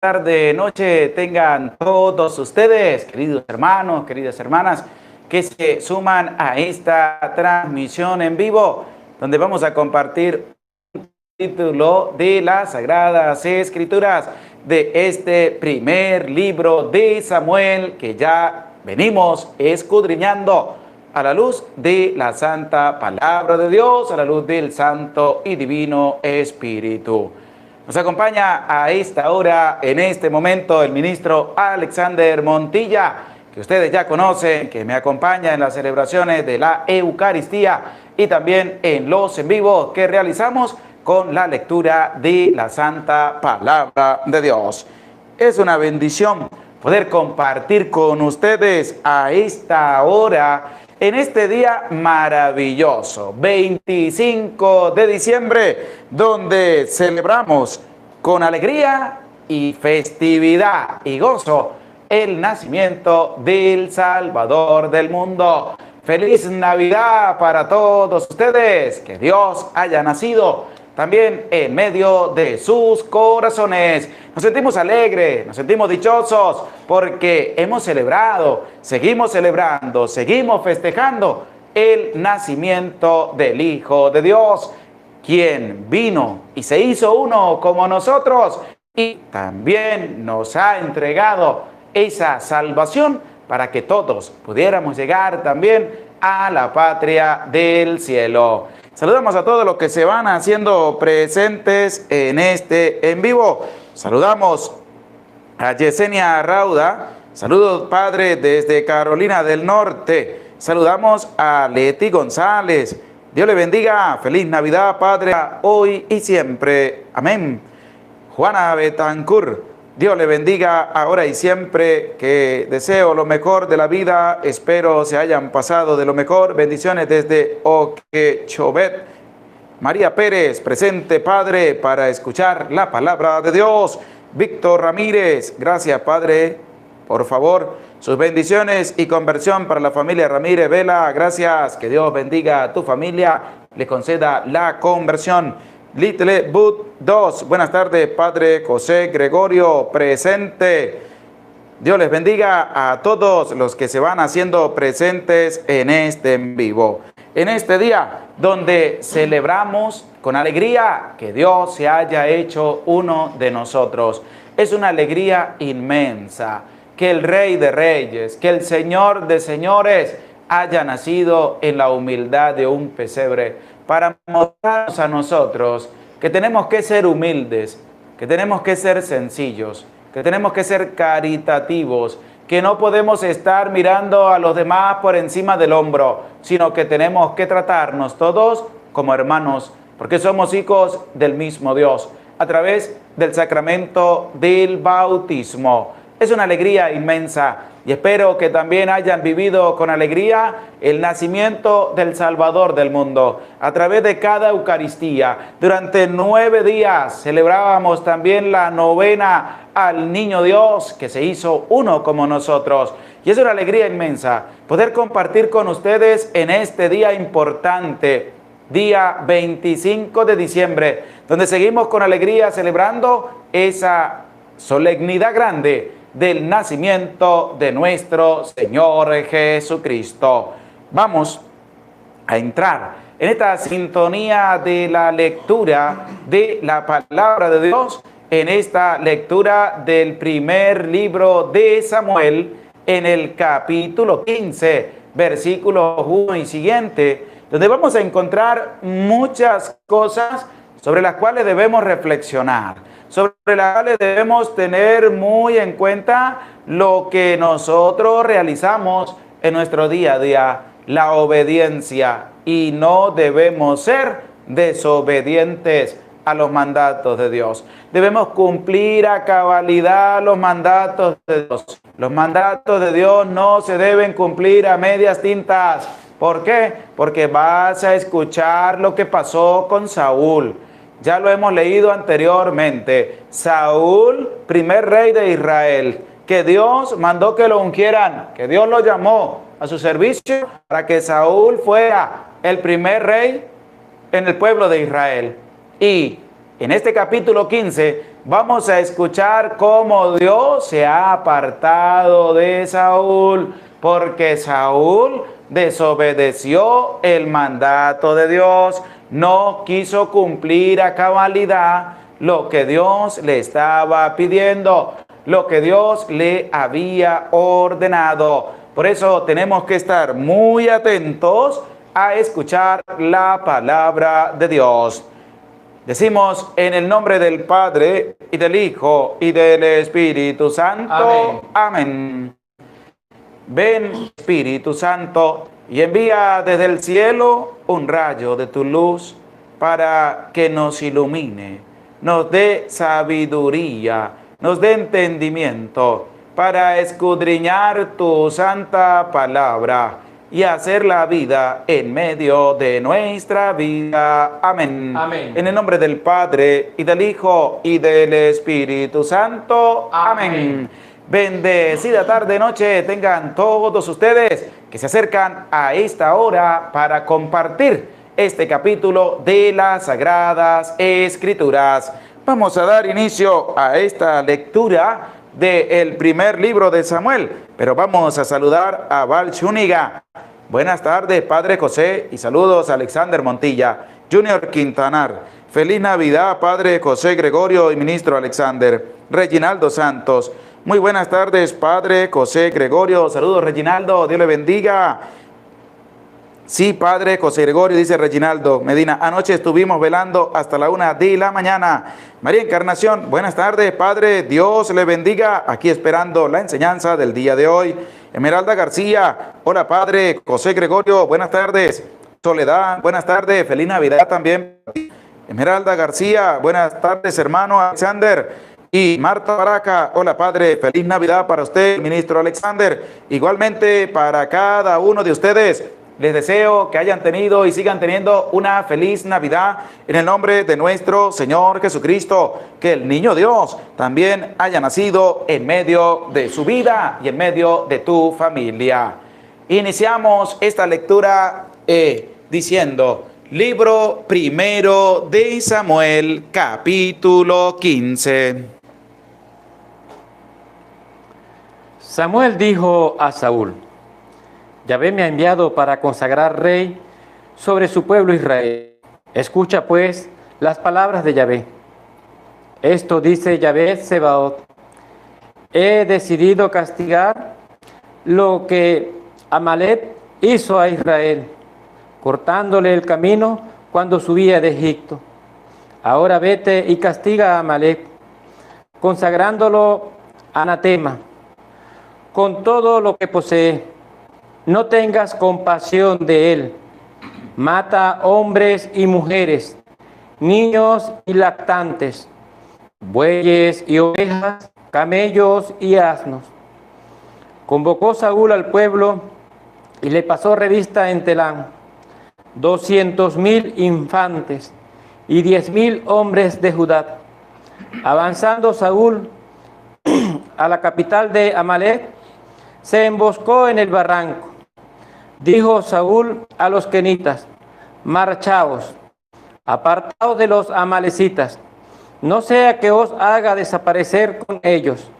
tarde, noche tengan todos ustedes, queridos hermanos, queridas hermanas, que se suman a esta transmisión en vivo, donde vamos a compartir un título de las Sagradas Escrituras de este primer libro de Samuel que ya venimos escudriñando a la luz de la santa palabra de Dios, a la luz del Santo y Divino Espíritu. Nos acompaña a esta hora, en este momento, el ministro Alexander Montilla, que ustedes ya conocen, que me acompaña en las celebraciones de la Eucaristía y también en los en vivos que realizamos con la lectura de la santa palabra de Dios. Es una bendición poder compartir con ustedes a esta hora, en este día maravilloso, 25 de diciembre, donde celebramos con alegría y festividad y gozo el nacimiento del Salvador del mundo. ¡Feliz Navidad para todos ustedes! Que Dios haya nacido también en medio de sus corazones. Nos sentimos alegres, nos sentimos dichosos porque hemos celebrado, seguimos celebrando, seguimos festejando el nacimiento del Hijo de Dios, quien vino y se hizo uno como nosotros y también nos ha entregado esa salvación para que todos pudiéramos llegar también a la patria del cielo. Saludamos a todos los que se van haciendo presentes en este en vivo. Saludamos a Yesenia Rauda. Saludos, padre, desde Carolina del Norte. Saludamos a Leti González. Dios le bendiga. Feliz Navidad, padre, hoy y siempre. Amén. Juana Betancourt. Dios le bendiga ahora y siempre, que deseo lo mejor de la vida, espero se hayan pasado de lo mejor. Bendiciones desde Oquechobet. María Pérez, presente, padre, para escuchar la palabra de Dios. Víctor Ramírez, gracias, padre, por favor, sus bendiciones y conversión para la familia Ramírez Vela. Gracias, que Dios bendiga a tu familia, le conceda la conversión. Little Boot 2, buenas tardes, padre José Gregorio, presente. Dios les bendiga a todos los que se van haciendo presentes en este en vivo. En este día donde celebramos con alegría que Dios se haya hecho uno de nosotros. Es una alegría inmensa que el Rey de Reyes, que el Señor de Señores haya nacido en la humildad de un pesebre, para mostrarnos a nosotros que tenemos que ser humildes, que tenemos que ser sencillos, que tenemos que ser caritativos, que no podemos estar mirando a los demás por encima del hombro, sino que tenemos que tratarnos todos como hermanos, porque somos hijos del mismo Dios, a través del sacramento del bautismo. Es una alegría inmensa y espero que también hayan vivido con alegría el nacimiento del Salvador del mundo a través de cada Eucaristía. Durante 9 días celebrábamos también la novena al Niño Dios que se hizo uno como nosotros. Y es una alegría inmensa poder compartir con ustedes en este día importante, día 25 de diciembre, donde seguimos con alegría celebrando esa solemnidad grande del nacimiento de nuestro Señor Jesucristo. Vamos a entrar en esta sintonía de la lectura de la palabra de Dios, en esta lectura del primer libro de Samuel, en el capítulo 15, versículos 1 y siguiente, donde vamos a encontrar muchas cosas sobre las cuales debemos reflexionar, sobre las cuales debemos tener muy en cuenta lo que nosotros realizamos en nuestro día a día, la obediencia, y no debemos ser desobedientes a los mandatos de Dios. Debemos cumplir a cabalidad los mandatos de Dios. Los mandatos de Dios no se deben cumplir a medias tintas. ¿Por qué? Porque vas a escuchar lo que pasó con Saúl. Ya lo hemos leído anteriormente. Saúl, primer rey de Israel, que Dios mandó que lo ungieran, que Dios lo llamó a su servicio para que Saúl fuera el primer rey en el pueblo de Israel. Y en este capítulo 15 vamos a escuchar cómo Dios se ha apartado de Saúl, porque Saúl desobedeció el mandato de Dios, no quiso cumplir a cabalidad lo que Dios le estaba pidiendo, lo que Dios le había ordenado. Por eso tenemos que estar muy atentos a escuchar la palabra de Dios. Decimos en el nombre del Padre, y del Hijo, y del Espíritu Santo. Amén. Amén. Ven, Espíritu Santo, y envía desde el cielo un rayo de tu luz para que nos ilumine, nos dé sabiduría, nos dé entendimiento para escudriñar tu santa palabra y hacer la vida en medio de nuestra vida. Amén. Amén. En el nombre del Padre, y del Hijo, y del Espíritu Santo. Amén. Amén. Bendecida tarde, noche tengan todos ustedes que se acercan a esta hora para compartir este capítulo de las Sagradas Escrituras. Vamos a dar inicio a esta lectura del primer libro de Samuel, pero vamos a saludar a Val Zúñiga. Buenas tardes, Padre José, y saludos a Alexander Montilla, Junior Quintanar. Feliz Navidad, Padre José Gregorio y Ministro Alexander. Reginaldo Santos. Muy buenas tardes, Padre José Gregorio. Saludos, Reginaldo. Dios le bendiga. Sí, Padre José Gregorio, dice Reginaldo Medina. Anoche estuvimos velando hasta la 1 de la mañana. María Encarnación, buenas tardes, Padre. Dios le bendiga. Aquí esperando la enseñanza del día de hoy. Esmeralda García, hola, Padre José Gregorio, buenas tardes. Soledad, buenas tardes. Feliz Navidad también. Esmeralda García, buenas tardes, hermano Alexander. Y Marta Baraca, hola, Padre, feliz Navidad para usted, ministro Alexander. Igualmente para cada uno de ustedes. Les deseo que hayan tenido y sigan teniendo una feliz Navidad en el nombre de nuestro Señor Jesucristo. Que el niño Dios también haya nacido en medio de su vida y en medio de tu familia. Iniciamos esta lectura diciendo, libro primero de Samuel, capítulo 15. Samuel dijo a Saúl: Yahvé me ha enviado para consagrar rey sobre su pueblo Israel. Escucha pues las palabras de Yahvé. Esto dice Yahvé Sebaot: he decidido castigar lo que Amalek hizo a Israel, cortándole el camino cuando subía de Egipto. Ahora vete y castiga a Amalek, consagrándolo anatema, con todo lo que posee. No tengas compasión de él. Mata hombres y mujeres, niños y lactantes, bueyes y ovejas, camellos y asnos. Convocó Saúl al pueblo y le pasó revista en Telán 200,000 infantes y 10,000 hombres de Judá. Avanzando Saúl a la capital de Amalek, se emboscó en el barranco. Dijo Saúl a los kenitas: marchaos, apartaos de los amalecitas, no sea que os haga desaparecer con ellos,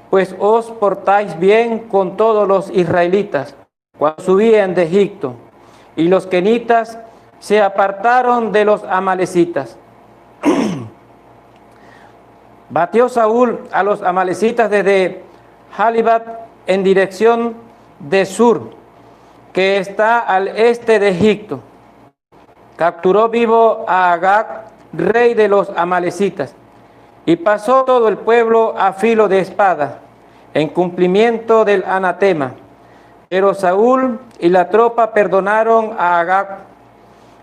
pues os portáis bien con todos los israelitas cuando subían de Egipto. Y los kenitas se apartaron de los amalecitas. Batió Saúl a los amalecitas desde Jalibat en dirección de Sur, que está al este de Egipto. Capturó vivo a Agag, rey de los amalecitas, y pasó todo el pueblo a filo de espada, en cumplimiento del anatema. Pero Saúl y la tropa perdonaron a Agag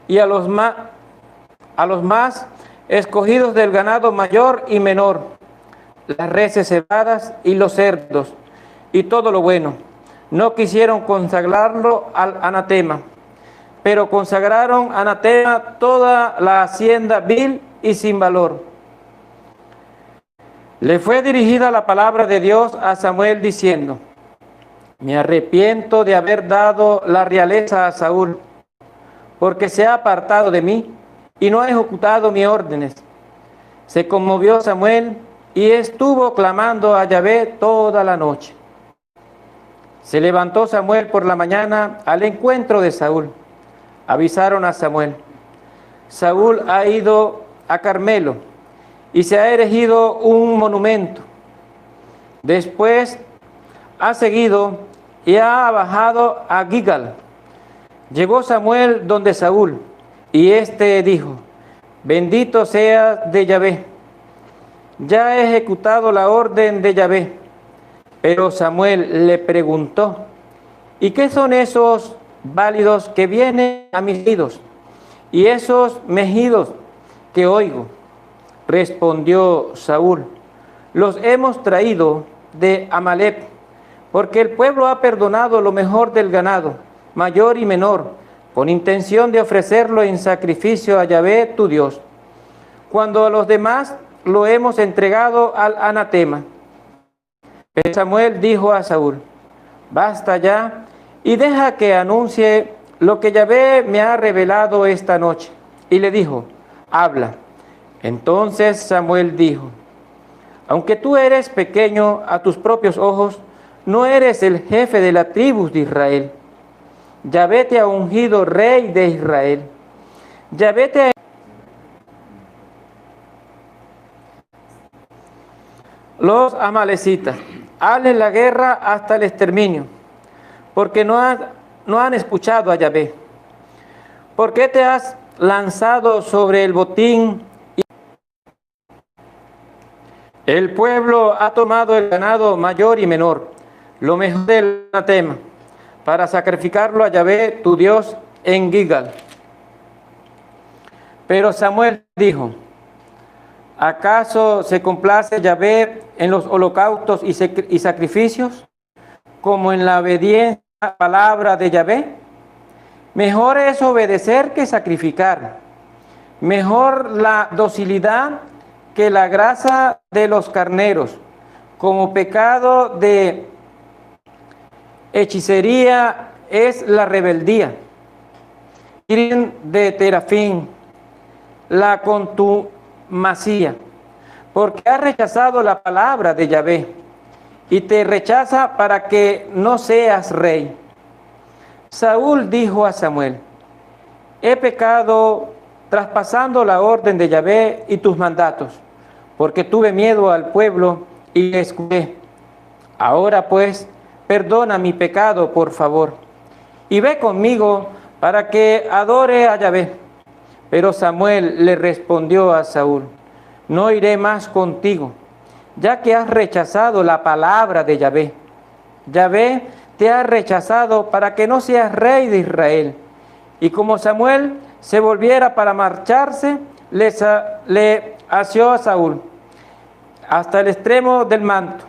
y a los más escogidos del ganado mayor y menor, las reses cebadas y los cerdos, y todo lo bueno. No quisieron consagrarlo al anatema, pero consagraron anatema toda la hacienda vil y sin valor. Le fue dirigida la palabra de Dios a Samuel diciendo: me arrepiento de haber dado la realeza a Saúl, porque se ha apartado de mí y no ha ejecutado mis órdenes. Se conmovió Samuel y estuvo clamando a Yahvé toda la noche. Se levantó Samuel por la mañana al encuentro de Saúl. Avisaron a Samuel: Saúl ha ido a Carmelo y se ha erigido un monumento. Después ha seguido y ha bajado a Gilgal. Llegó Samuel donde Saúl, y éste dijo: Bendito seas de Yahvé. Ya he ejecutado la orden de Yahvé. Pero Samuel le preguntó: ¿Y qué son esos válidos que vienen a mis oídos y esos mejidos que oigo? Respondió Saúl: Los hemos traído de Amalec, porque el pueblo ha perdonado lo mejor del ganado, mayor y menor, con intención de ofrecerlo en sacrificio a Yahvé tu Dios, cuando a los demás lo hemos entregado al anatema. Pero Samuel dijo a Saúl: Basta ya, y deja que anuncie lo que Yahvé me ha revelado esta noche. Y le dijo: Habla. Entonces Samuel dijo: Aunque tú eres pequeño a tus propios ojos, no eres el jefe de la tribu de Israel. Yahvé te ha ungido rey de Israel. Yahvé te ha... Los amalecitas, hazles la guerra hasta el exterminio, porque no han escuchado a Yahvé. ¿Por qué te has lanzado sobre el botín? El pueblo ha tomado el ganado mayor y menor, lo mejor del anatema, para sacrificarlo a Yahvé tu Dios en Gilgal. Pero Samuel dijo: ¿Acaso se complace Yahvé en los holocaustos y sacrificios, como en la obediencia a la palabra de Yahvé? Mejor es obedecer que sacrificar, mejor la docilidad que la grasa de los carneros. Como pecado de hechicería es la rebeldía, de terafín, la contumacía, porque has rechazado la palabra de Yahvé y te rechaza para que no seas rey. Saúl dijo a Samuel: He pecado traspasando la orden de Yahvé y tus mandatos, porque tuve miedo al pueblo y le escuché. Ahora pues, perdona mi pecado, por favor, y ve conmigo para que adore a Yahvé. Pero Samuel le respondió a Saúl: No iré más contigo, ya que has rechazado la palabra de Yahvé. Yahvé te ha rechazado para que no seas rey de Israel. Y como Samuel se volviera para marcharse, le asió a Saúl hasta el extremo del manto,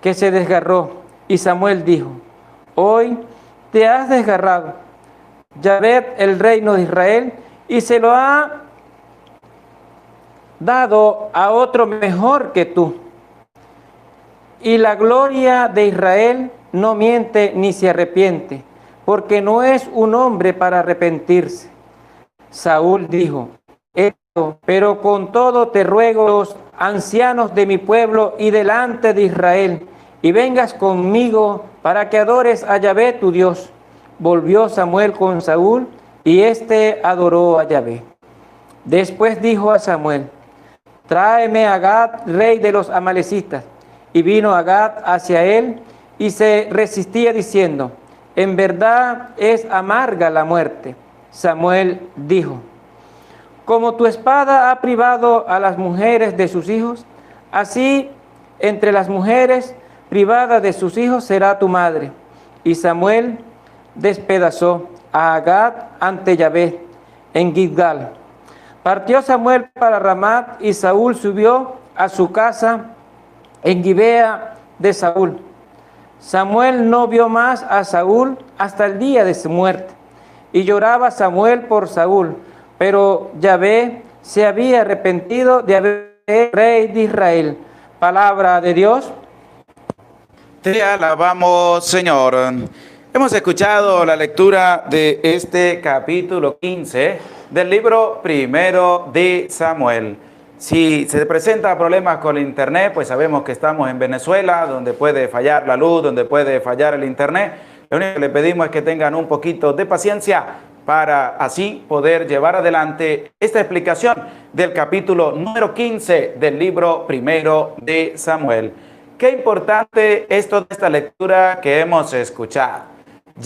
que se desgarró. Y Samuel dijo: Hoy te has desgarrado Yahvé el reino de Israel, y se lo ha dado a otro mejor que tú. Y la gloria de Israel no miente ni se arrepiente, porque no es un hombre para arrepentirse. Saúl dijo: Pero con todo te ruego, los ancianos de mi pueblo y delante de Israel, y vengas conmigo para que adores a Yahvé tu Dios. Volvió Samuel con Saúl, y éste adoró a Yahvé. Después dijo a Samuel: Tráeme a Agag, rey de los amalecitas. Y vino Agag hacia él, y se resistía diciendo: En verdad es amarga la muerte. Samuel dijo: Como tu espada ha privado a las mujeres de sus hijos, así entre las mujeres privadas de sus hijos será tu madre. Y Samuel despedazó a Agag ante Yahvé en Gilgal. Partió Samuel para Ramat, y Saúl subió a su casa en Gibea de Saúl. Samuel no vio más a Saúl hasta el día de su muerte, y lloraba Samuel por Saúl, pero Yahvé se había arrepentido de haber rey de Israel. Palabra de Dios. Te alabamos, Señor. Hemos escuchado la lectura de este capítulo 15 del libro primero de Samuel. Si se presentan problemas con el internet, pues sabemos que estamos en Venezuela, donde puede fallar la luz, donde puede fallar el internet. Lo único que le pedimos es que tengan un poquito de paciencia para así poder llevar adelante esta explicación del capítulo número 15 del libro primero de Samuel. Qué importante es toda esta lectura que hemos escuchado.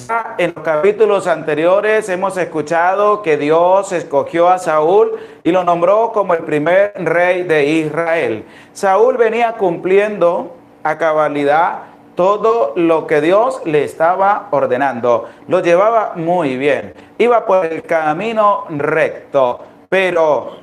Ya en los capítulos anteriores hemos escuchado que Dios escogió a Saúl y lo nombró como el primer rey de Israel. Saúl venía cumpliendo a cabalidad todo lo que Dios le estaba ordenando. Lo llevaba muy bien. Iba por el camino recto. Pero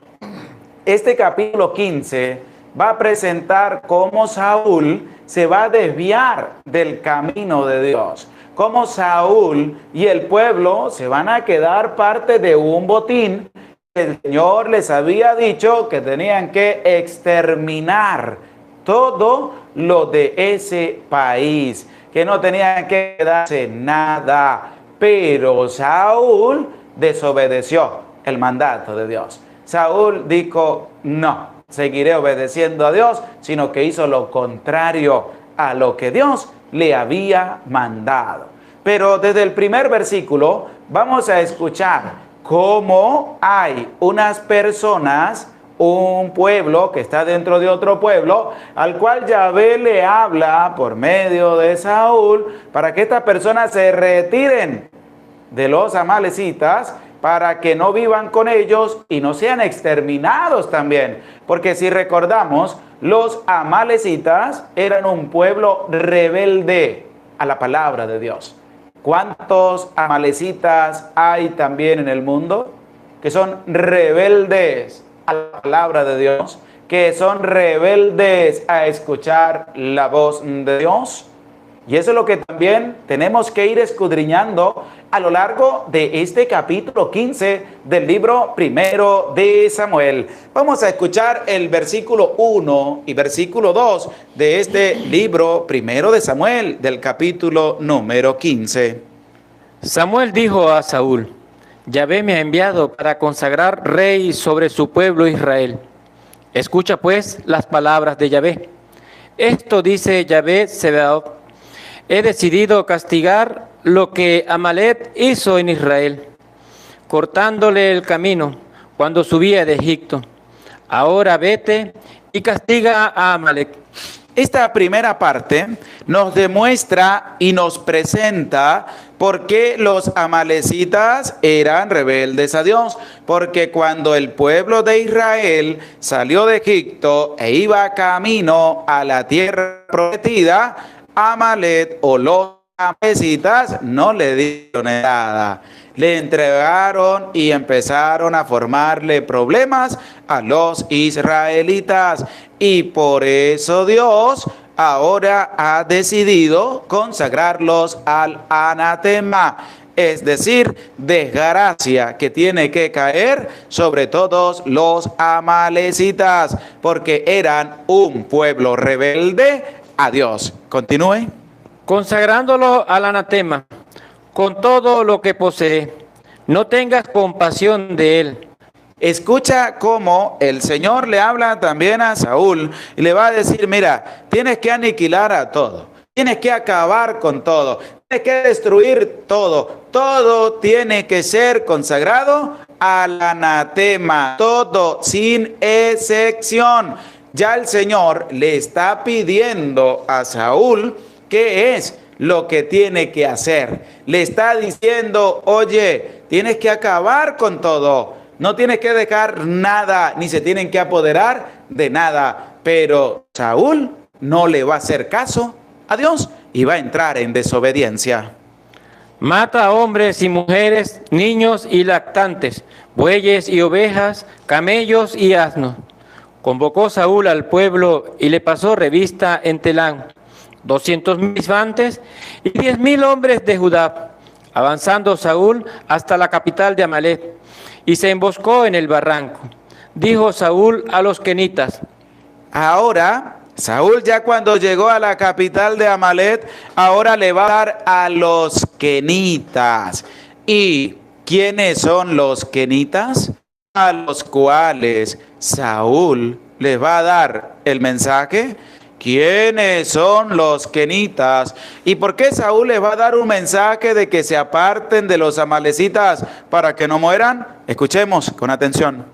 este capítulo 15 va a presentar cómo Saúl se va a desviar del camino de Dios. Cómo Saúl y el pueblo se van a quedar parte de un botín que el Señor les había dicho que tenían que exterminar todo lo de ese país, que no tenían que quedarse nada. Pero Saúl desobedeció el mandato de Dios. Saúl dijo, no, seguiré obedeciendo a Dios, sino que hizo lo contrario a lo que Dios le había mandado. Pero desde el primer versículo vamos a escuchar cómo hay unas personas, un pueblo que está dentro de otro pueblo, al cual Yahvé le habla por medio de Saúl para que estas personas se retiren de los amalecitas, para que no vivan con ellos y no sean exterminados también. Porque si recordamos, los amalecitas eran un pueblo rebelde a la palabra de Dios. ¿Cuántos amalecitas hay también en el mundo que son rebeldes a la palabra de Dios, que son rebeldes a escuchar la voz de Dios? Y eso es lo que también tenemos que ir escudriñando a lo largo de este capítulo 15 del libro primero de Samuel. Vamos a escuchar el versículo 1 y versículo 2 de este libro primero de Samuel, del capítulo número 15. Samuel dijo a Saúl: Yahvé me ha enviado para consagrar rey sobre su pueblo Israel. Escucha pues las palabras de Yahvé. Esto dice Yahvé Sebaot: he decidido castigar lo que Amalek hizo en Israel, cortándole el camino cuando subía de Egipto. Ahora vete y castiga a Amalek. Esta primera parte nos demuestra y nos presenta por qué los amalecitas eran rebeldes a Dios. Porque cuando el pueblo de Israel salió de Egipto e iba camino a la tierra prometida, Amalek o los amalecitas no le dieron nada. Le entregaron y empezaron a formarle problemas a los israelitas. Y por eso Dios ahora ha decidido consagrarlos al anatema, es decir, desgracia que tiene que caer sobre todos los amalecitas, porque eran un pueblo rebelde a Dios. Continúe. Consagrándolo al anatema con todo lo que posee. No tengas compasión de él. Escucha cómo el Señor le habla también a Saúl y le va a decir, mira, tienes que aniquilar a todo, tienes que acabar con todo, tienes que destruir todo, todo tiene que ser consagrado al anatema, todo sin excepción. Ya el Señor le está pidiendo a Saúl qué es lo que tiene que hacer. Le está diciendo, oye, tienes que acabar con todo. No tienes que dejar nada, ni se tienen que apoderar de nada. Pero Saúl no le va a hacer caso a Dios y va a entrar en desobediencia. Mata a hombres y mujeres, niños y lactantes, bueyes y ovejas, camellos y asnos. Convocó Saúl al pueblo y le pasó revista en Telán, 200,000 infantes y 10,000 hombres de Judá, avanzando Saúl hasta la capital de Amalek, y se emboscó en el barranco. Dijo Saúl a los kenitas. Ahora, Saúl ya cuando llegó a la capital de Amalek, ahora le va a dar a los kenitas. ¿Y quiénes son los kenitas? a los cuales Saúl les va a dar el mensaje. ¿Quiénes son los kenitas? ¿Y por qué Saúl les va a dar un mensaje de que se aparten de los amalecitas para que no mueran? Escuchemos con atención.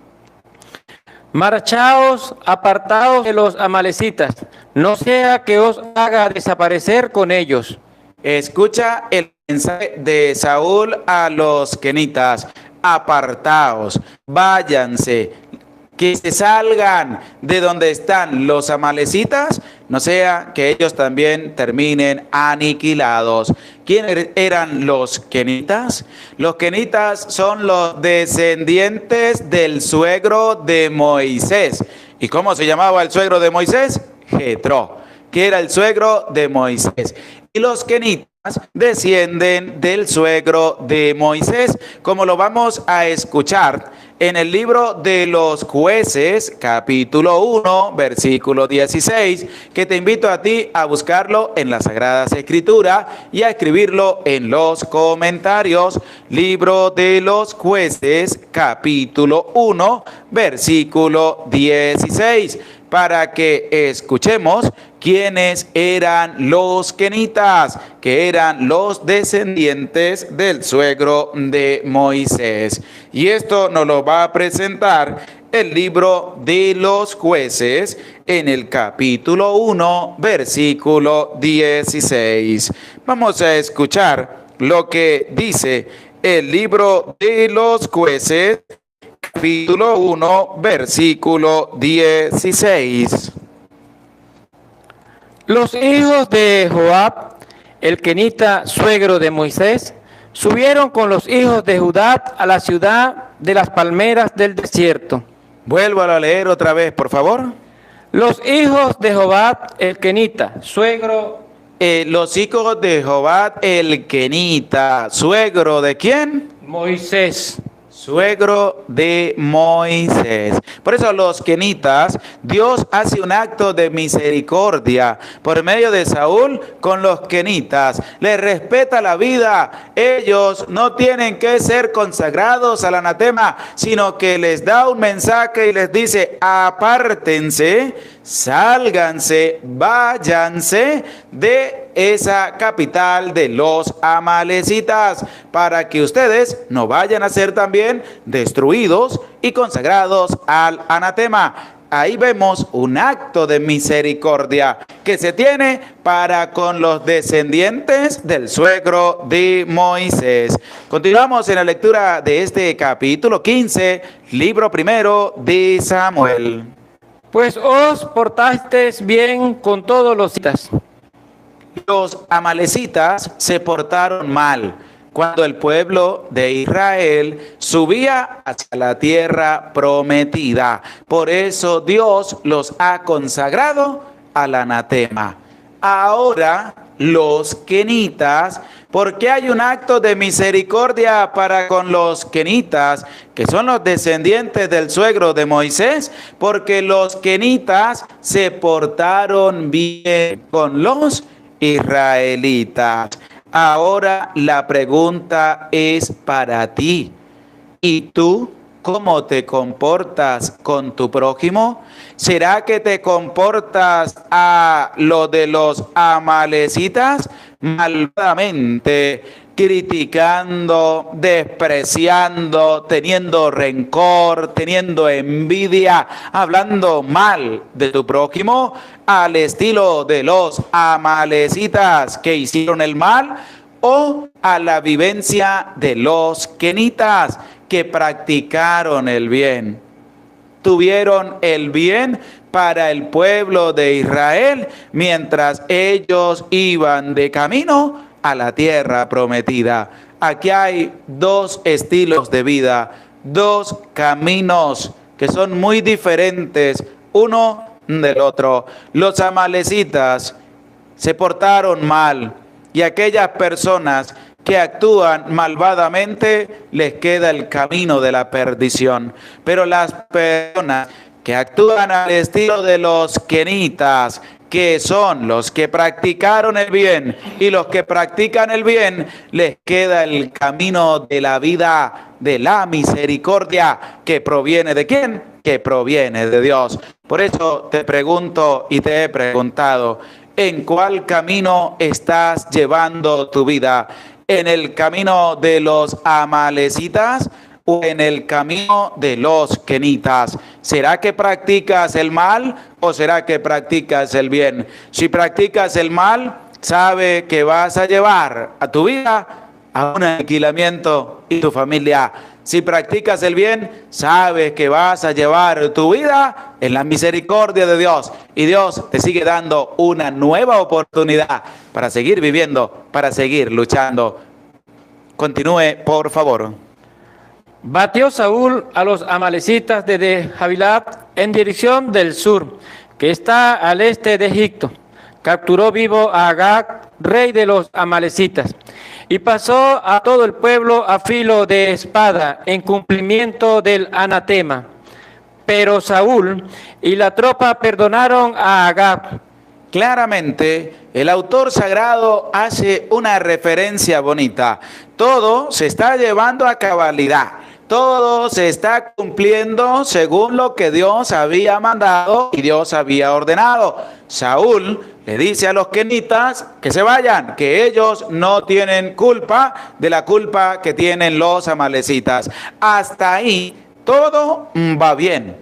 Marchaos, apartaos de los amalecitas, no sea que os haga desaparecer con ellos. Escucha el mensaje de Saúl a los kenitas. Apartaos, váyanse, que se salgan de donde están los amalecitas, no sea que ellos también terminen aniquilados. ¿Quiénes eran los kenitas? Los kenitas son los descendientes del suegro de Moisés. ¿Y cómo se llamaba el suegro de Moisés? Jetro, que era el suegro de Moisés. Y los kenitas descienden del suegro de Moisés, como lo vamos a escuchar en el libro de los Jueces, capítulo 1, versículo 16, que te invito a ti a buscarlo en las Sagradas Escrituras y a escribirlo en los comentarios. Libro de los Jueces, capítulo 1, versículo 16, para que escuchemos quiénes eran los kenitas, que eran los descendientes del suegro de Moisés. Y esto nos lo va a presentar el libro de los Jueces en el capítulo 1, versículo 16. Vamos a escuchar lo que dice el libro de los Jueces, capítulo 1, versículo 16. Los hijos de Joab, el kenita suegro de Moisés, subieron con los hijos de Judá a la ciudad de las palmeras del desierto. Vuélvalo a leer otra vez, por favor. Los hijos de Joab, el kenita, suegro. Los hijos de Joab, el kenita, suegro de ¿quién? Moisés. Suegro de Moisés. Por eso los kenitas, Dios hace un acto de misericordia por medio de Saúl con los kenitas. Les respeta la vida. Ellos no tienen que ser consagrados al anatema, sino que les da un mensaje y les dice: apártense, sálganse, váyanse de esa capital de los amalecitas, para que ustedes no vayan a ser también destruidos y consagrados al anatema. Ahí vemos un acto de misericordia que se tiene para con los descendientes del suegro de Moisés. Continuamos en la lectura de este capítulo 15, libro primero de Samuel. Pues os portasteis bien con todos los amalecitas. Los amalecitas se portaron mal cuando el pueblo de Israel subía hacia la tierra prometida. Por eso Dios los ha consagrado al anatema. Ahora los kenitas, porque hay un acto de misericordia para con los kenitas, que son los descendientes del suegro de Moisés, porque los kenitas se portaron bien con los israelitas. Ahora la pregunta es para ti. ¿Y tú cómo te comportas con tu prójimo? ¿Será que te comportas a lo de los amalecitas malvadamente, criticando, despreciando, teniendo rencor, teniendo envidia, hablando mal de tu prójimo, al estilo de los amalecitas que hicieron el mal, o a la vivencia de los kenitas que practicaron el bien? Tuvieron el bien para el pueblo de Israel mientras ellos iban de camino a la tierra prometida. Aquí hay dos estilos de vida, dos caminos que son muy diferentes uno del otro. Los amalecitas se portaron mal y aquellas personas que actúan malvadamente les queda el camino de la perdición. Pero las personas que actúan al estilo de los kenitas, que son los que practicaron el bien, y los que practican el bien les queda el camino de la vida, de la misericordia, que proviene ¿de quién? Que proviene de Dios. Por eso te pregunto y te he preguntado, ¿en cuál camino estás llevando tu vida? ¿En el camino de los amalecitas o en el camino de los kenitas? ¿Será que practicas el mal o será que practicas el bien? Si practicas el mal, sabe que vas a llevar a tu vida a un aniquilamiento y tu familia. Si practicas el bien, sabes que vas a llevar tu vida en la misericordia de Dios. Y Dios te sigue dando una nueva oportunidad para seguir viviendo, para seguir luchando. Continúe, por favor. Batió Saúl a los amalecitas desde Havilah en dirección del sur, que está al este de Egipto. Capturó vivo a Agag, rey de los amalecitas, y pasó a todo el pueblo a filo de espada en cumplimiento del anatema. Pero Saúl y la tropa perdonaron a Agag. Claramente, el autor sagrado hace una referencia bonita. Todo se está llevando a cabalidad. Todo se está cumpliendo según lo que Dios había mandado y Dios había ordenado. Saúl le dice a los kenitas que se vayan, que ellos no tienen culpa de la culpa que tienen los amalecitas. Hasta ahí todo va bien.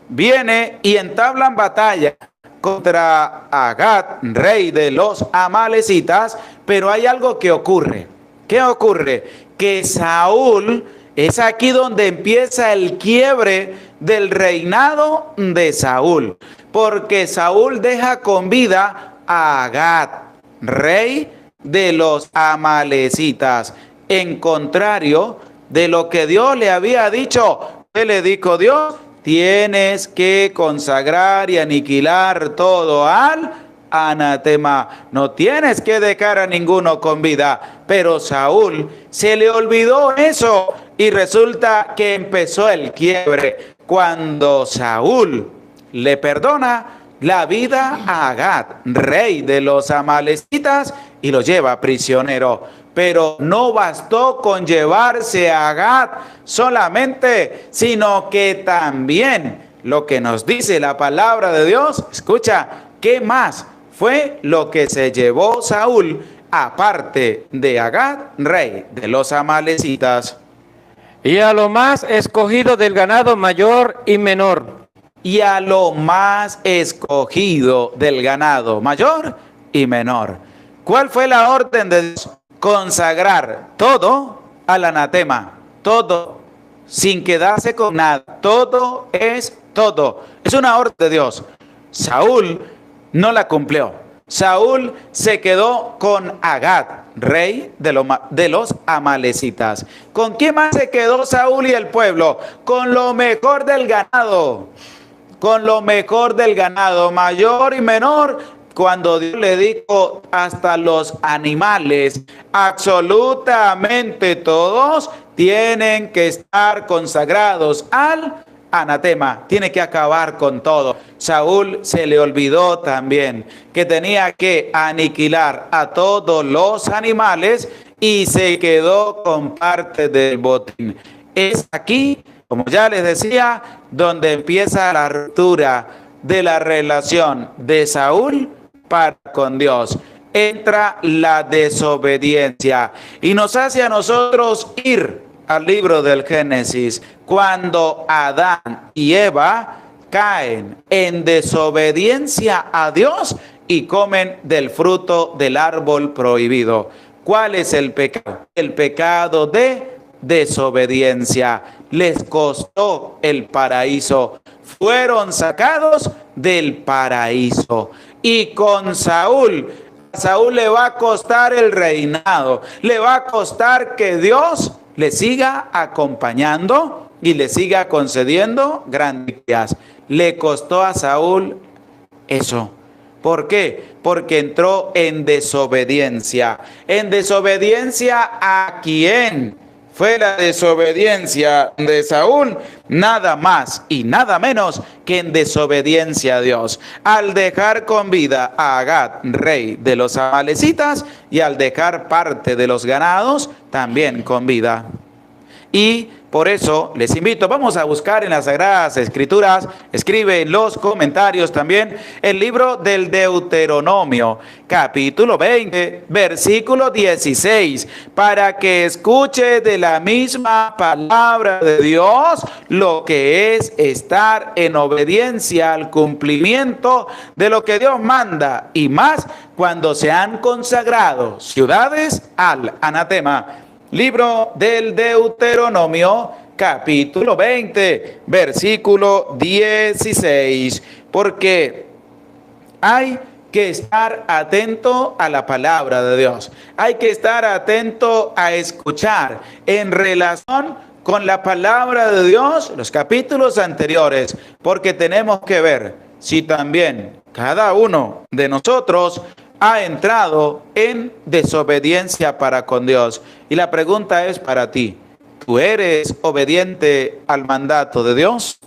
Viene y entablan batalla contra Agag, rey de los amalecitas, pero hay algo que ocurre. ¿Qué ocurre? Que Saúl, es aquí donde empieza el quiebre del reinado de Saúl, porque Saúl deja con vida a Agag, rey de los amalecitas, en contrario de lo que Dios le había dicho. ¿Qué le dijo Dios? Tienes que consagrar y aniquilar todo al anatema. No tienes que dejar a ninguno con vida. Pero Saúl se le olvidó eso y resulta que empezó el quiebre cuando Saúl le perdona la vida a Agag, rey de los amalecitas, y lo lleva prisionero. Pero no bastó con llevarse a Agag solamente, sino que también lo que nos dice la palabra de Dios, escucha, ¿qué más fue lo que se llevó Saúl aparte de Agag, rey de los amalecitas? Y a lo más escogido del ganado mayor y menor. Y a lo más escogido del ganado mayor y menor. ¿Cuál fue la orden de Dios? Consagrar todo al anatema, todo, sin quedarse con nada, todo. Es una orden de Dios. Saúl no la cumplió. Saúl se quedó con Agag, rey de los amalecitas. ¿Con quién más se quedó Saúl y el pueblo? Con lo mejor del ganado, con lo mejor del ganado, mayor y menor. Cuando Dios le dijo hasta los animales, absolutamente todos tienen que estar consagrados al anatema, tiene que acabar con todo. Saúl se le olvidó también que tenía que aniquilar a todos los animales y se quedó con parte del botín. Es aquí, como ya les decía, donde empieza la ruptura de la relación de Saúl para con Dios. Entra la desobediencia y nos hace a nosotros ir al libro del Génesis, cuando Adán y Eva caen en desobediencia a Dios y comen del fruto del árbol prohibido. ¿Cuál es el pecado? El pecado de desobediencia. Les costó el paraíso. Fueron sacados del paraíso. Y con Saúl, a Saúl le va a costar el reinado. Le va a costar que Dios le siga acompañando y le siga concediendo grandes. Le costó a Saúl eso. ¿Por qué? Porque entró en desobediencia. ¿En desobediencia a quién? fue la desobediencia de Saúl, nada más y nada menos que en desobediencia a Dios, al dejar con vida a Agag, rey de los amalecitas, y al dejar parte de los ganados también con vida. Y por eso les invito, vamos a buscar en las Sagradas Escrituras, escribe en los comentarios también, el libro del Deuteronomio, capítulo 20, versículo 16, para que escuche de la misma palabra de Dios lo que es estar en obediencia al cumplimiento de lo que Dios manda, y más cuando se han consagrado ciudades al anatema. Libro del Deuteronomio, capítulo 20, versículo 16. Porque hay que estar atento a la palabra de Dios. Hay que estar atento a escuchar en relación con la palabra de Dios los capítulos anteriores. Porque tenemos que ver si también cada uno de nosotros ha entrado en desobediencia para con Dios. Y la pregunta es para ti: ¿tú eres obediente al mandato de Dios?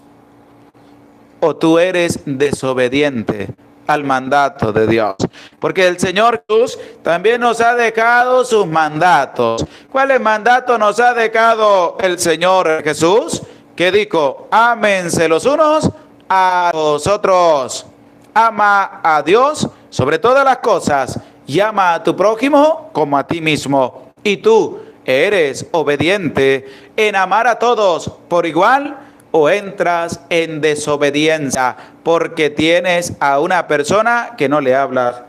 ¿O tú eres desobediente al mandato de Dios? Porque el Señor Jesús también nos ha dejado sus mandatos. ¿Cuáles mandatos nos ha dejado el Señor Jesús? Que dijo: ámense los unos a los otros. Ama a Dios sobre todas las cosas y ama a tu prójimo como a ti mismo. ¿Y tú eres obediente en amar a todos por igual o entras en desobediencia porque tienes a una persona que no le hablas?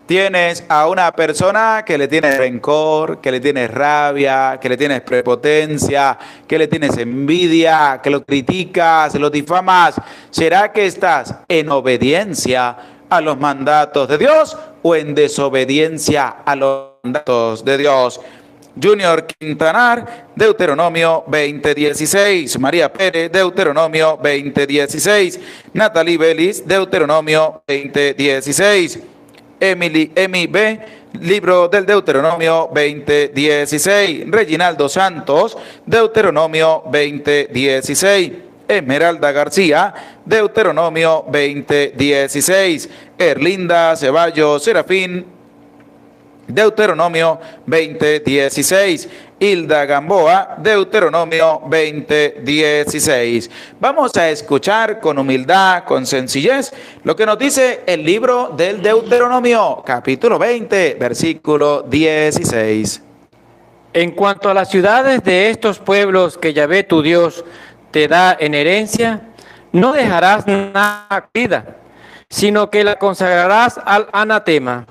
Tienes a una persona que le tienes rencor, que le tienes rabia, que le tienes prepotencia, que le tienes envidia, que lo criticas, lo difamas. ¿Será que estás en obediencia a los mandatos de Dios o en desobediencia a los mandatos de Dios? Junior Quintanar, Deuteronomio 20:16. María Pérez, Deuteronomio 20:16. Natalie Vélez, Deuteronomio 20:16. Emi B., libro del Deuteronomio 20:16. Reginaldo Santos, Deuteronomio 20:16. Esmeralda García, Deuteronomio 20:16. Erlinda Ceballos Serafín, Deuteronomio 20:16. Hilda Gamboa, Deuteronomio 20:16. Vamos a escuchar con humildad, con sencillez, lo que nos dice el libro del Deuteronomio, capítulo 20, versículo 16. En cuanto a las ciudades de estos pueblos que Yahvé tu Dios te da en herencia, no dejarás nada vida, sino que la consagrarás al anatema.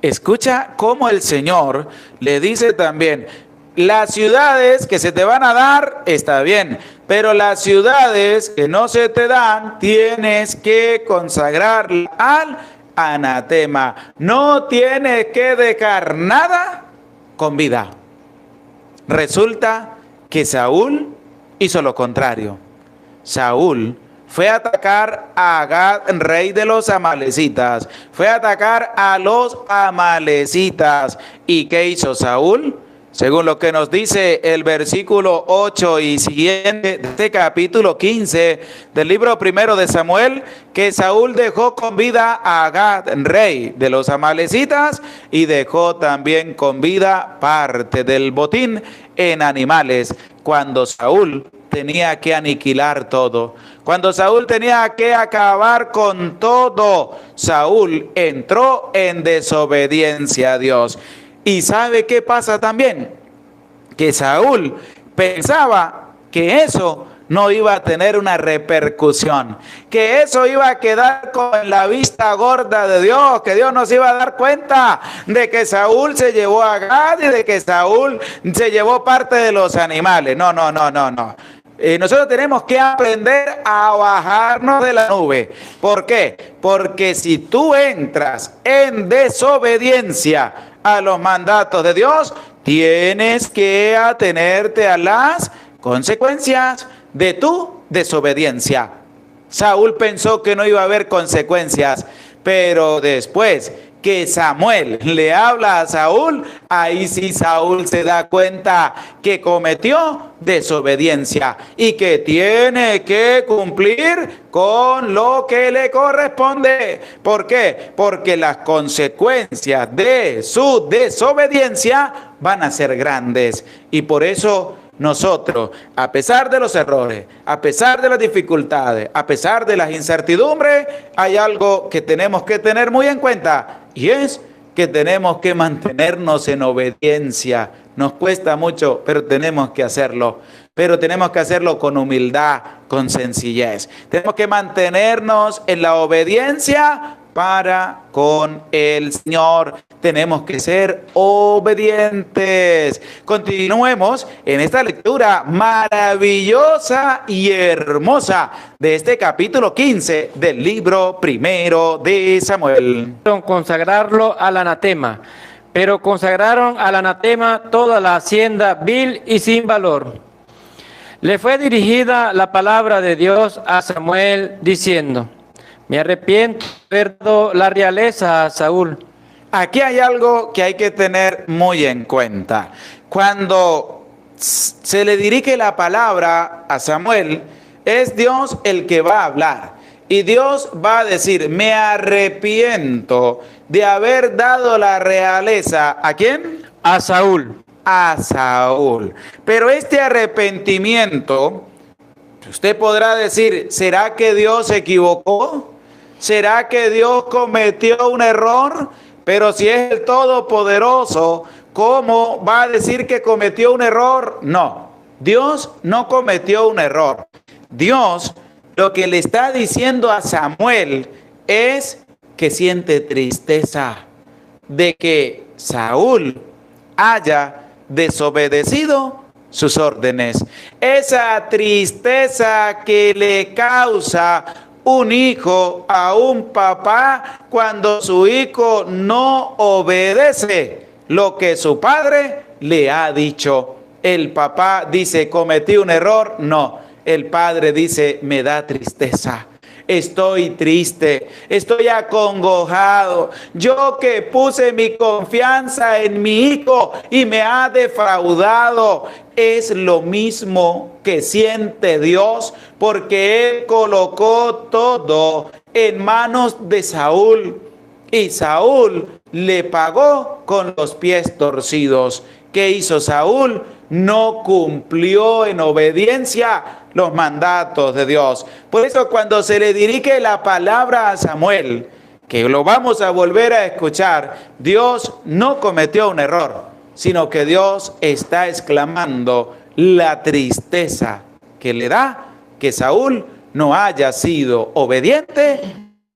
Escucha cómo el Señor le dice también: las ciudades que se te van a dar, está bien, pero las ciudades que no se te dan, tienes que consagrarlas al anatema. No tienes que dejar nada con vida. Resulta que Saúl hizo lo contrario. Saúl fue a atacar a Agag, rey de los amalecitas. Fue a atacar a los amalecitas. ¿Y qué hizo Saúl? Según lo que nos dice el versículo 8 y siguiente de este capítulo 15 del libro primero de Samuel, que Saúl dejó con vida a Agag, rey de los amalecitas, y dejó también con vida parte del botín en animales, cuando Saúl tenía que aniquilar todo. Cuando Saúl tenía que acabar con todo, Saúl entró en desobediencia a Dios. ¿Y sabe qué pasa también? Que Saúl pensaba que eso no iba a tener una repercusión, que eso iba a quedar con la vista gorda de Dios, que Dios no se iba a dar cuenta de que Saúl se llevó a Agag y de que Saúl se llevó parte de los animales. No. Nosotros tenemos que aprender a bajarnos de la nube. ¿Por qué? Porque si tú entras en desobediencia a los mandatos de Dios, tienes que atenerte a las consecuencias de tu desobediencia. Saúl pensó que no iba a haber consecuencias, pero después que Samuel le habla a Saúl, ahí sí Saúl se da cuenta que cometió desobediencia y que tiene que cumplir con lo que le corresponde. ¿Por qué? Porque las consecuencias de su desobediencia van a ser grandes. Y por eso nosotros, a pesar de los errores, a pesar de las dificultades, a pesar de las incertidumbres, hay algo que tenemos que tener muy en cuenta, y es que tenemos que mantenernos en obediencia. Nos cuesta mucho, pero tenemos que hacerlo. Pero tenemos que hacerlo con humildad, con sencillez. Tenemos que mantenernos en la obediencia para con el Señor. Tenemos que ser obedientes. Continuemos en esta lectura maravillosa y hermosa de este capítulo 15 del libro primero de Samuel. Consagrarlo al anatema, pero consagraron al anatema toda la hacienda vil y sin valor. Le fue dirigida la palabra de Dios a Samuel diciendo: me arrepiento de haber dado la realeza a Saúl. Aquí hay algo que hay que tener muy en cuenta. Cuando se le dirige la palabra a Samuel, es Dios el que va a hablar. Y Dios va a decir: me arrepiento de haber dado la realeza. ¿A quién? A Saúl. A Saúl. Pero este arrepentimiento, usted podrá decir, ¿será que Dios se equivocó? ¿Será que Dios cometió un error? Pero si es el Todopoderoso, ¿cómo va a decir que cometió un error? No, Dios no cometió un error. Dios lo que le está diciendo a Samuel es que siente tristeza de que Saúl haya desobedecido sus órdenes. Esa tristeza que le causa un hijo a un papá cuando su hijo no obedece lo que su padre le ha dicho. El papá dice, cometí un error. No, el padre dice, me da tristeza. Estoy triste, estoy acongojado. Yo que puse mi confianza en mi hijo y me ha defraudado. Es lo mismo que siente Dios, porque Él colocó todo en manos de Saúl. Y Saúl le pagó con los pies torcidos. ¿Qué hizo Saúl? No cumplió en obediencia los mandatos de Dios. Por eso cuando se le dirige la palabra a Samuel, que lo vamos a volver a escuchar, Dios no cometió un error, sino que Dios está exclamando la tristeza que le da que Saúl no haya sido obediente,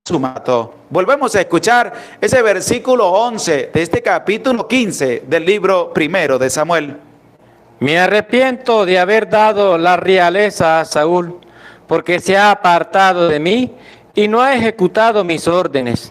su mató. Volvemos a escuchar ese versículo 11 de este capítulo 15 del libro primero de Samuel. Me arrepiento de haber dado la realeza a Saúl, porque se ha apartado de mí y no ha ejecutado mis órdenes.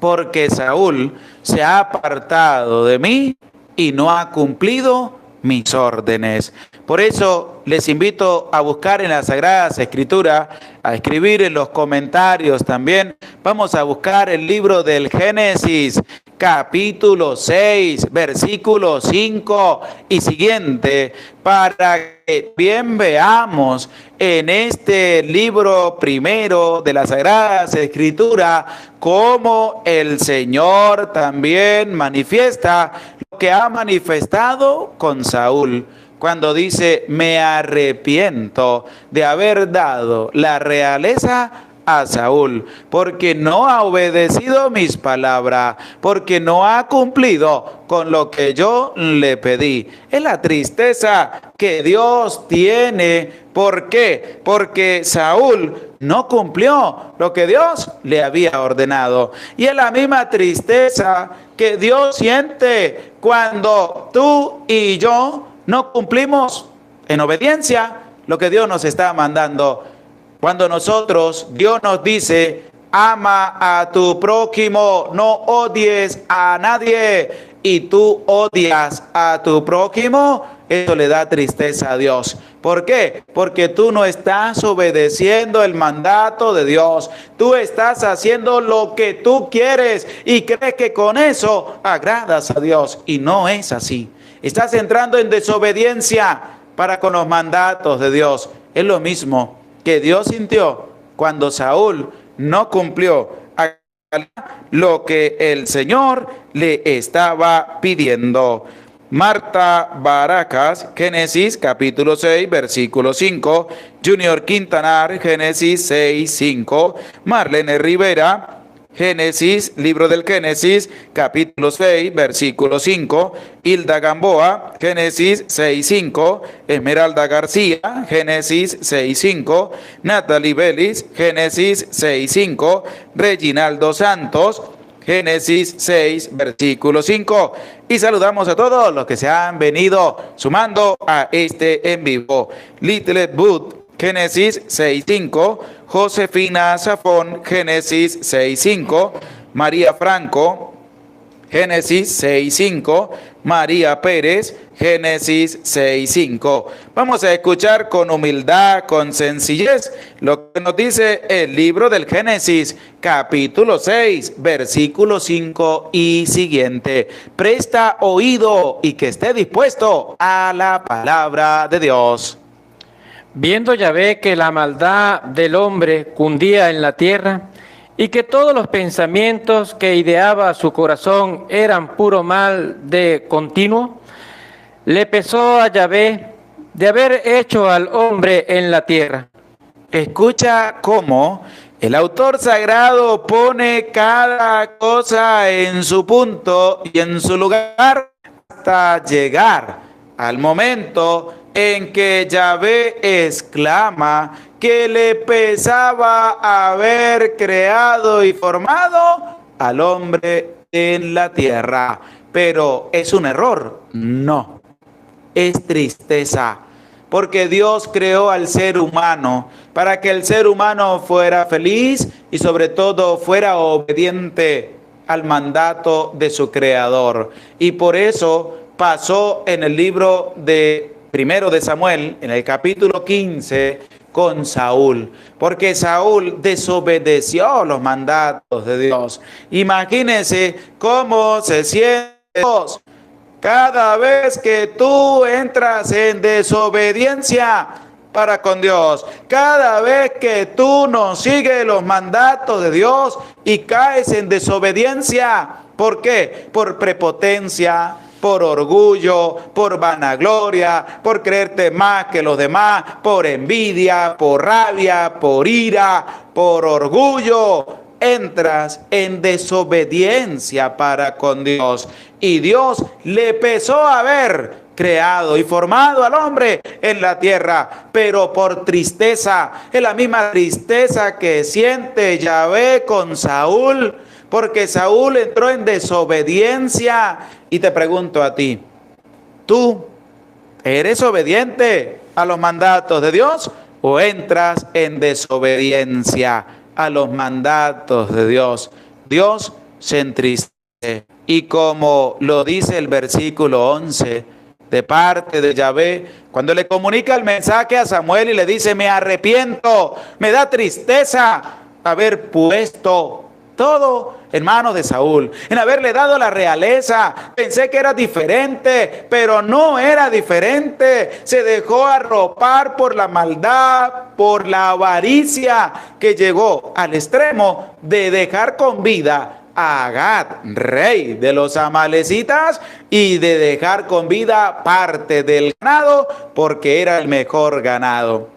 Porque Saúl se ha apartado de mí y no ha cumplido mis órdenes. Por eso les invito a buscar en las Sagradas Escrituras, a escribir en los comentarios también. Vamos a buscar el libro del Génesis, capítulo 6, versículo 5 y siguiente, para que bien veamos en este libro primero de las Sagradas Escrituras cómo el Señor también manifiesta lo que ha manifestado con Saúl. Cuando dice, me arrepiento de haber dado la realeza a Saúl, porque no ha obedecido mis palabras, porque no ha cumplido con lo que yo le pedí. Es la tristeza que Dios tiene. ¿Por qué? Porque Saúl no cumplió lo que Dios le había ordenado. Y es la misma tristeza que Dios siente cuando tú y yo no cumplimos en obediencia lo que Dios nos está mandando. Cuando Dios nos dice, ama a tu prójimo, no odies a nadie, y tú odias a tu prójimo, eso le da tristeza a Dios. ¿Por qué? Porque tú no estás obedeciendo el mandato de Dios. Tú estás haciendo lo que tú quieres y crees que con eso agradas a Dios. Y no es así. Estás entrando en desobediencia para con los mandatos de Dios. Es lo mismo que Dios sintió cuando Saúl no cumplió lo que el Señor le estaba pidiendo. Marta Baracas, Génesis capítulo 6, versículo 5. Junior Quintanar, Génesis 6, 5. Marlene Rivera, Génesis, libro del Génesis, capítulo 6, versículo 5. Hilda Gamboa, Génesis 6, 5. Esmeralda García, Génesis 6, 5. Natalie Vélez, Génesis 6, 5. Reginaldo Santos, Génesis 6, versículo 5. Y saludamos a todos los que se han venido sumando a este en vivo. Little Booth, Génesis 6:5, Josefina Zafón, Génesis 6:5, María Franco, Génesis 6:5, María Pérez, Génesis 6:5. Vamos a escuchar con humildad, con sencillez, lo que nos dice el libro del Génesis, capítulo 6, versículo 5 y siguiente. Presta oído y que esté dispuesto a la palabra de Dios. Viendo Yahvé que la maldad del hombre cundía en la tierra y que todos los pensamientos que ideaba su corazón eran puro mal de continuo, le pesó a Yahvé de haber hecho al hombre en la tierra. Escucha cómo el autor sagrado pone cada cosa en su punto y en su lugar hasta llegar al momento en que Yahvé exclama que le pesaba haber creado y formado al hombre en la tierra. Pero ¿es un error? No, es tristeza. Porque Dios creó al ser humano para que el ser humano fuera feliz y sobre todo fuera obediente al mandato de su creador. Y por eso pasó en el libro de Primero de Samuel, en el capítulo 15, con Saúl, porque Saúl desobedeció los mandatos de Dios. Imagínense cómo se siente Dios cada vez que tú entras en desobediencia para con Dios, cada vez que tú no sigues los mandatos de Dios y caes en desobediencia. ¿Por qué? Por prepotencia, por orgullo, por vanagloria, por creerte más que los demás, por envidia, por rabia, por ira, por orgullo. Entras en desobediencia para con Dios. Y Dios le pesó haber creado y formado al hombre en la tierra, pero por tristeza, es la misma tristeza que siente Yahvé con Saúl, porque Saúl entró en desobediencia. Y te pregunto a ti, ¿tú eres obediente a los mandatos de Dios o entras en desobediencia a los mandatos de Dios? Dios se entristece. Y como lo dice el versículo 11, de parte de Yahvé, cuando le comunica el mensaje a Samuel y le dice, me arrepiento, me da tristeza haber puesto todo en manos de Saúl, en haberle dado la realeza. Pensé que era diferente, pero no era diferente. Se dejó arropar por la maldad, por la avaricia, que llegó al extremo de dejar con vida a Agag, rey de los amalecitas, y de dejar con vida parte del ganado, porque era el mejor ganado.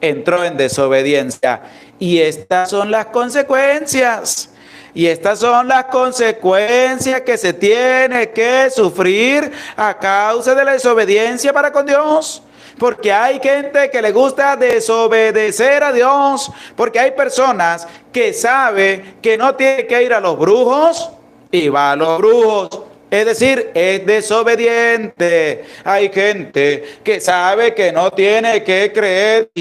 Entró en desobediencia. Y estas son las consecuencias. Y estas son las consecuencias que se tiene que sufrir a causa de la desobediencia para con Dios. Porque hay gente que le gusta desobedecer a Dios. Porque hay personas que saben que no tiene que ir a los brujos y va a los brujos. Es decir, es desobediente. Hay gente que sabe que no tiene que creer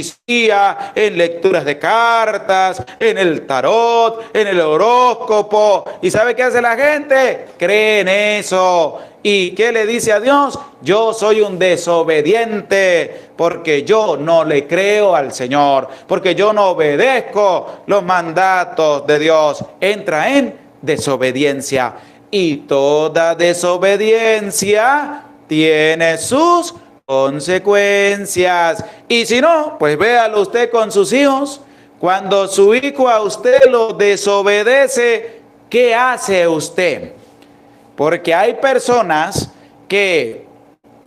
en lecturas de cartas, en el tarot, en el horóscopo. ¿Y sabe qué hace la gente? Cree en eso. ¿Y qué le dice a Dios? Yo soy un desobediente porque yo no le creo al Señor, porque yo no obedezco los mandatos de Dios. Entra en desobediencia. Y toda desobediencia tiene sus consecuencias. Y si no, pues véalo usted con sus hijos. Cuando su hijo a usted lo desobedece, ¿qué hace usted? Porque hay personas que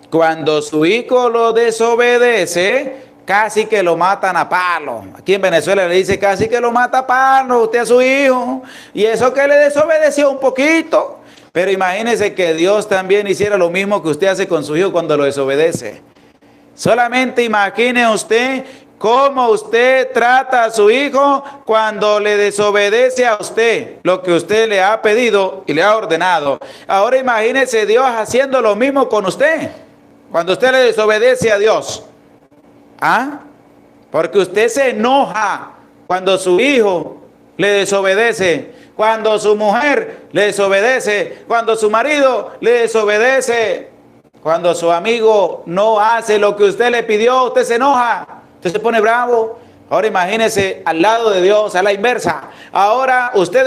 cuando su hijo lo desobedece, casi que lo matan a palo. Aquí en Venezuela le dice casi que lo mata a palo usted a su hijo. Y eso que le desobedeció un poquito. Pero imagínese que Dios también hiciera lo mismo que usted hace con su hijo cuando lo desobedece. Solamente imagine usted cómo usted trata a su hijo cuando le desobedece a usted lo que usted le ha pedido y le ha ordenado. Ahora imagínese Dios haciendo lo mismo con usted cuando usted le desobedece a Dios. ¿Ah? Porque usted se enoja cuando su hijo le desobedece, cuando su mujer le desobedece, cuando su marido le desobedece, cuando su amigo no hace lo que usted le pidió, usted se enoja. Usted se pone bravo. Ahora imagínese al lado de Dios, a la inversa. Ahora usted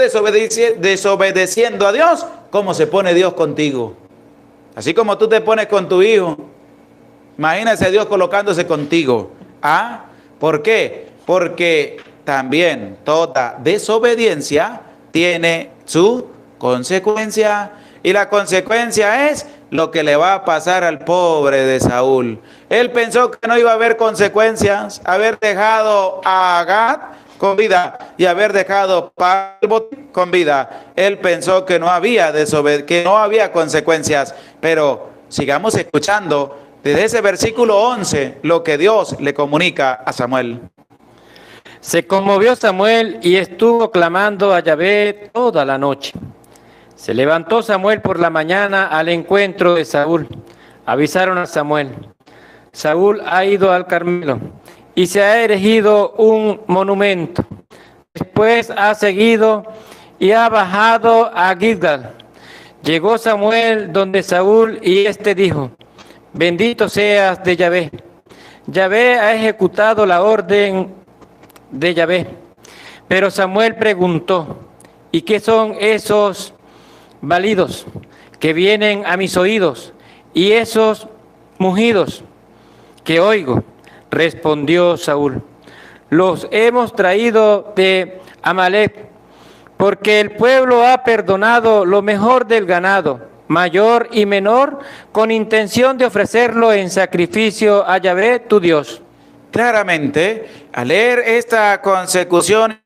desobedeciendo a Dios, ¿cómo se pone Dios contigo? Así como tú te pones con tu hijo. Imagínese a Dios colocándose contigo. ¿Ah? ¿Por qué? Porque también toda desobediencia tiene su consecuencia. Y la consecuencia es lo que le va a pasar al pobre de Saúl. Él pensó que no iba a haber consecuencias, haber dejado a Gad con vida y haber dejado a Botín con vida. Él pensó que no había consecuencias, pero sigamos escuchando desde ese versículo 11 lo que Dios le comunica a Samuel. Se conmovió Samuel y estuvo clamando a Yahvé toda la noche. Se levantó Samuel por la mañana al encuentro de Saúl. Avisaron a Samuel: Saúl ha ido al Carmelo y se ha erigido un monumento. Después ha seguido y ha bajado a Gilgal. Llegó Samuel donde Saúl y éste dijo: Bendito seas de Yahvé. Yahvé ha ejecutado la orden de Yahvé. Pero Samuel preguntó: ¿y qué son esos balidos que vienen a mis oídos y esos mugidos que oigo? Respondió Saúl: los hemos traído de Amalec, porque el pueblo ha perdonado lo mejor del ganado, mayor y menor, con intención de ofrecerlo en sacrificio a Yahvé tu Dios. Claramente, al leer esta consecución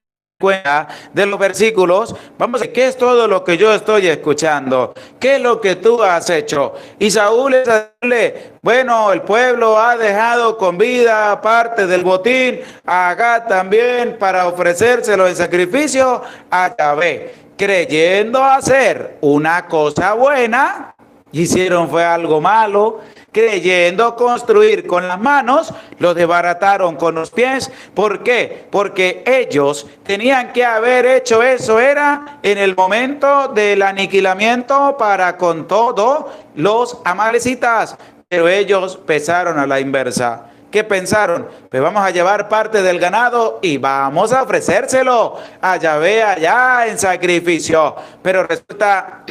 de los versículos, vamos a ver qué es todo lo que yo estoy escuchando, qué es lo que tú has hecho. Y Saúl le dice: bueno, el pueblo ha dejado con vida parte del botín, a Gad también, para ofrecérselo en sacrificio a Yahvé, creyendo hacer una cosa buena, hicieron fue algo malo. Creyendo construir con las manos, lo desbarataron con los pies. ¿Por qué? Porque ellos tenían que haber hecho eso, era en el momento del aniquilamiento para con todos los amalecitas. Pero ellos pensaron a la inversa. ¿Qué pensaron? Pues vamos a llevar parte del ganado y vamos a ofrecérselo a Yahvé allá en sacrificio. Pero resulta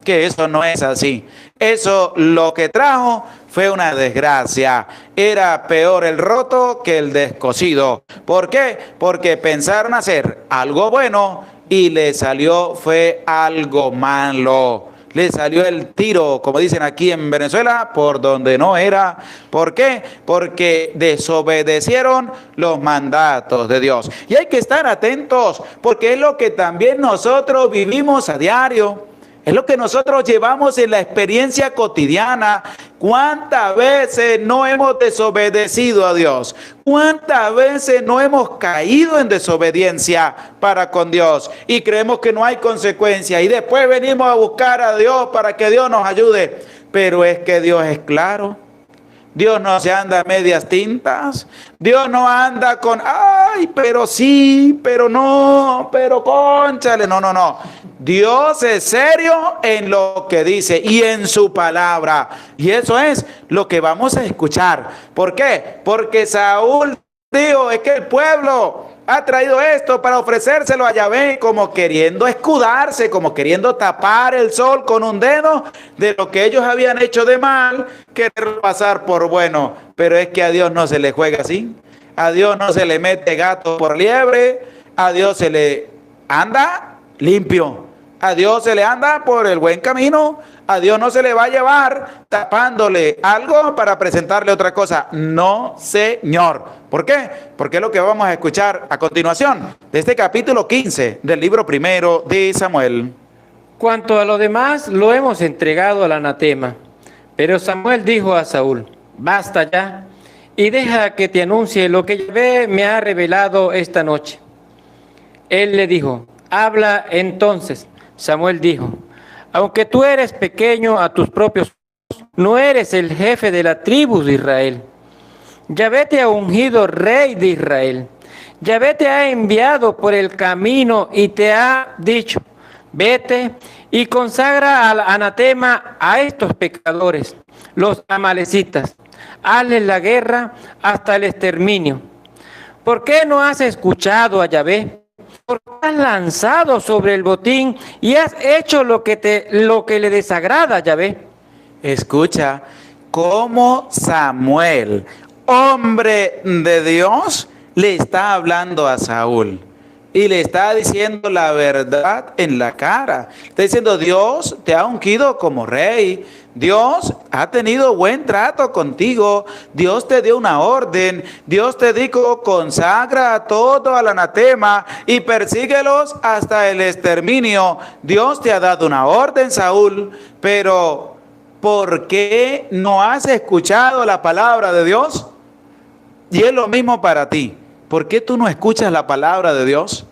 que eso no es así. Eso lo que trajo fue una desgracia. Era peor el roto que el descosido. ¿Por qué? Porque pensaron hacer algo bueno y le salió fue algo malo. Le salió el tiro, como dicen aquí en Venezuela, por donde no era. ¿Por qué? Porque desobedecieron los mandatos de Dios. Y hay que estar atentos, porque es lo que también nosotros vivimos a diario. Es lo que nosotros llevamos en la experiencia cotidiana. ¿Cuántas veces no hemos desobedecido a Dios? ¿Cuántas veces no hemos caído en desobediencia para con Dios? Y creemos que no hay consecuencia. Y después venimos a buscar a Dios para que Dios nos ayude. Pero es que Dios es claro. Dios no se anda a medias tintas. Dios no anda con, ay, pero sí, pero no, pero cónchale. No, no, no. Dios es serio en lo que dice y en su palabra. Y eso es lo que vamos a escuchar. ¿Por qué? Porque Saúl dijo, es que el pueblo ha traído esto para ofrecérselo a Yahvé, como queriendo escudarse, como queriendo tapar el sol con un dedo de lo que ellos habían hecho de mal, querer pasar por bueno. Pero es que a Dios no se le juega así. A Dios no se le mete gato por liebre. A Dios se le anda limpio. A Dios se le anda por el buen camino. A Dios no se le va a llevar tapándole algo para presentarle otra cosa. No, Señor. ¿Por qué? Porque es lo que vamos a escuchar a continuación de este capítulo 15 del libro primero de Samuel. Cuanto a lo demás, lo hemos entregado al anatema. Pero Samuel dijo a Saúl, basta ya, y deja que te anuncie lo que Yahvé me ha revelado esta noche. Él le dijo, habla entonces. Samuel dijo, aunque tú eres pequeño a tus propios ojos, no eres el jefe de la tribu de Israel. Yahvé te ha ungido rey de Israel. Yahvé te ha enviado por el camino y te ha dicho, vete y consagra al anatema a estos pecadores, los amalecitas. Hazles la guerra hasta el exterminio. ¿Por qué no has escuchado a Yahvé? Porque has lanzado sobre el botín y has hecho lo que le desagrada a Yahvé. Escucha cómo Samuel, hombre de Dios, le está hablando a Saúl y le está diciendo la verdad en la cara. Está diciendo, Dios te ha ungido como rey. Dios ha tenido buen trato contigo. Dios te dio una orden. Dios te dijo, consagra todo al anatema y persíguelos hasta el exterminio. Dios te ha dado una orden, Saúl, pero ¿por qué no has escuchado la palabra de Dios? Y es lo mismo para ti. ¿Por qué tú no escuchas la palabra de Dios?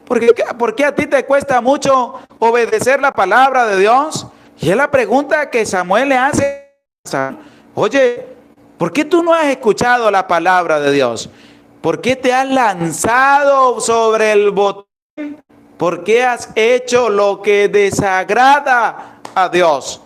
¿Por qué a ti te cuesta mucho obedecer la palabra de Dios? Y es la pregunta que Samuel le hace. Oye, ¿por qué tú no has escuchado la palabra de Dios? ¿Por qué te has lanzado sobre el botín? ¿Por qué has hecho lo que desagrada a Dios?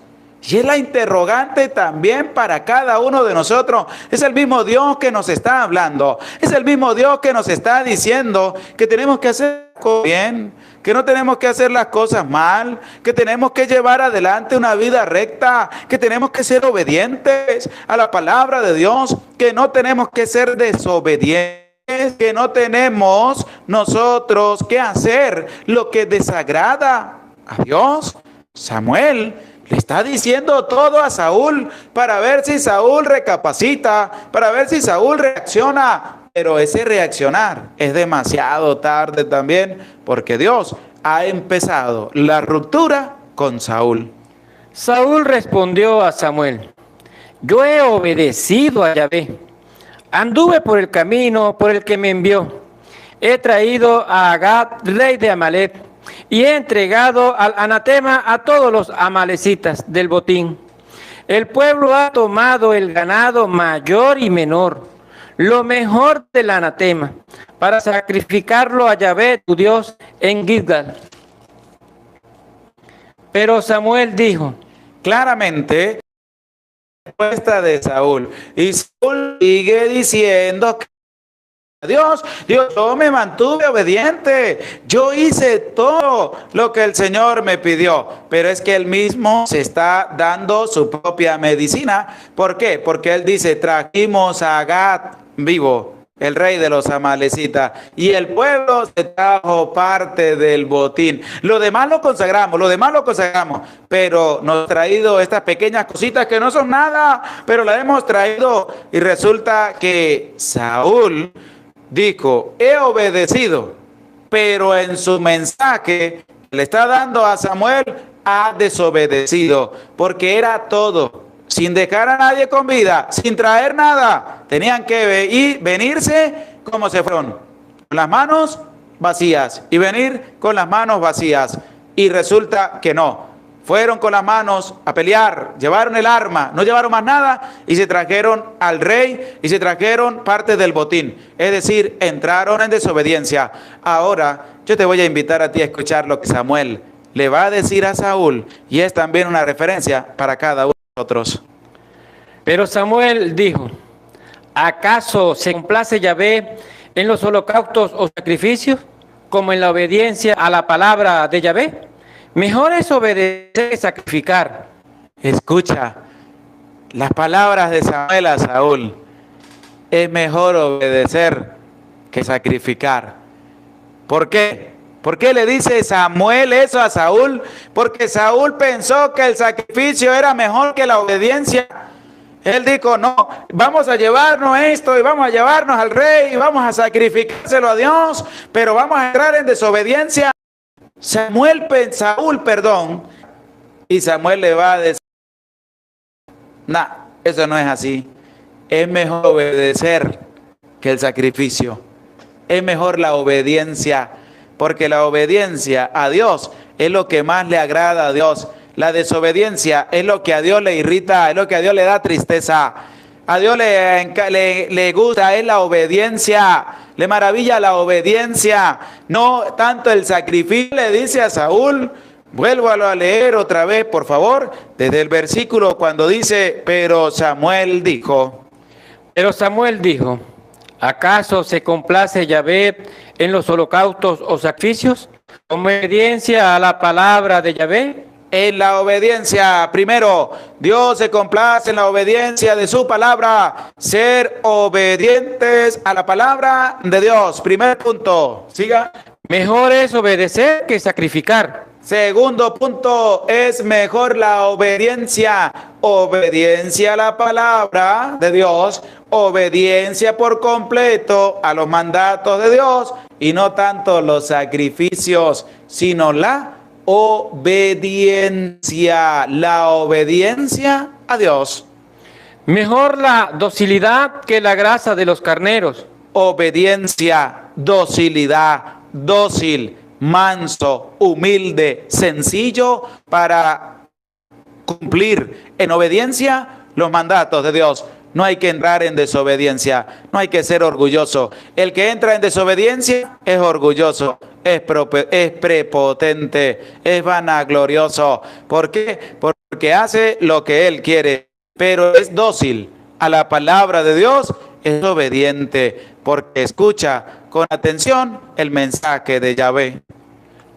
Y es la interrogante también para cada uno de nosotros. Es el mismo Dios que nos está hablando. Es el mismo Dios que nos está diciendo que tenemos que hacer bien, que no tenemos que hacer las cosas mal, que tenemos que llevar adelante una vida recta, que tenemos que ser obedientes a la palabra de Dios, que no tenemos que ser desobedientes, que no tenemos nosotros que hacer lo que desagrada a Dios. Samuel le está diciendo todo a Saúl para ver si Saúl recapacita, para ver si Saúl reacciona. Pero ese reaccionar es demasiado tarde también, porque Dios ha empezado la ruptura con Saúl. Saúl respondió a Samuel, yo he obedecido a Yahvé. Anduve por el camino por el que me envió. He traído a Agag, rey de Amalec, y he entregado al anatema a todos los amalecitas del botín. El pueblo ha tomado el ganado mayor y menor, lo mejor del anatema, para sacrificarlo a Yahvé, tu Dios, en Gilgal. Pero Samuel dijo, claramente, respuesta de Saúl. Y Saúl sigue diciendo que Dios, yo me mantuve obediente, yo hice todo lo que el Señor me pidió, pero es que él mismo se está dando su propia medicina. ¿Por qué? Porque él dice, trajimos a Agag vivo, el rey de los amalecitas, y el pueblo se trajo parte del botín. Lo demás lo consagramos, pero nos ha traído estas pequeñas cositas que no son nada, pero las hemos traído. Y resulta que Saúl dijo, he obedecido, pero en su mensaje le está dando a Samuel, ha desobedecido, porque era todo, sin dejar a nadie con vida, sin traer nada. Tenían que venirse como se fueron, con las manos vacías, y venir con las manos vacías. Y resulta que no. Fueron con las manos a pelear, llevaron el arma, no llevaron más nada y se trajeron al rey y se trajeron parte del botín. Es decir, entraron en desobediencia. Ahora yo te voy a invitar a ti a escuchar lo que Samuel le va a decir a Saúl, y es también una referencia para cada uno de nosotros. Pero Samuel dijo: ¿acaso se complace Yahvé en los holocaustos o sacrificios, como en la obediencia a la palabra de Yahvé? Mejor es obedecer que sacrificar. Escucha las palabras de Samuel a Saúl. Es mejor obedecer que sacrificar. ¿Por qué? ¿Por qué le dice Samuel eso a Saúl? Porque Saúl pensó que el sacrificio era mejor que la obediencia. Él dijo: no, vamos a llevarnos esto y vamos a llevarnos al rey y vamos a sacrificárselo a Dios, pero vamos a entrar en desobediencia. Saúl, y Samuel le va a decir: no, eso no es así. Es mejor obedecer que el sacrificio. Es mejor la obediencia, porque la obediencia a Dios es lo que más le agrada a Dios. La desobediencia es lo que a Dios le irrita, es lo que a Dios le da tristeza. A Dios le gusta, es la obediencia, le maravilla la obediencia, no tanto el sacrificio. Le dice a Saúl, vuélvalo a leer otra vez, por favor, desde el versículo cuando dice: pero Samuel dijo. Pero Samuel dijo: ¿acaso se complace Yahvé en los holocaustos o sacrificios, como obediencia a la palabra de Yahvé? En la obediencia, primero, Dios se complace en la obediencia de su palabra, ser obedientes a la palabra de Dios. Primer punto, siga. Mejor es obedecer que sacrificar. Segundo punto, es mejor la obediencia a la palabra de Dios, obediencia por completo a los mandatos de Dios, y no tanto los sacrificios, sino la obediencia a Dios. Mejor la docilidad que la grasa de los carneros. Obediencia, docilidad, dócil, manso, humilde, sencillo para cumplir en obediencia los mandatos de Dios. No hay que entrar en desobediencia, no hay que ser orgulloso. El que entra en desobediencia es orgulloso, es prepotente, es vanaglorioso. ¿Por qué? Porque hace lo que él quiere, pero es dócil a la palabra de Dios, es obediente, porque escucha con atención el mensaje de Yahvé.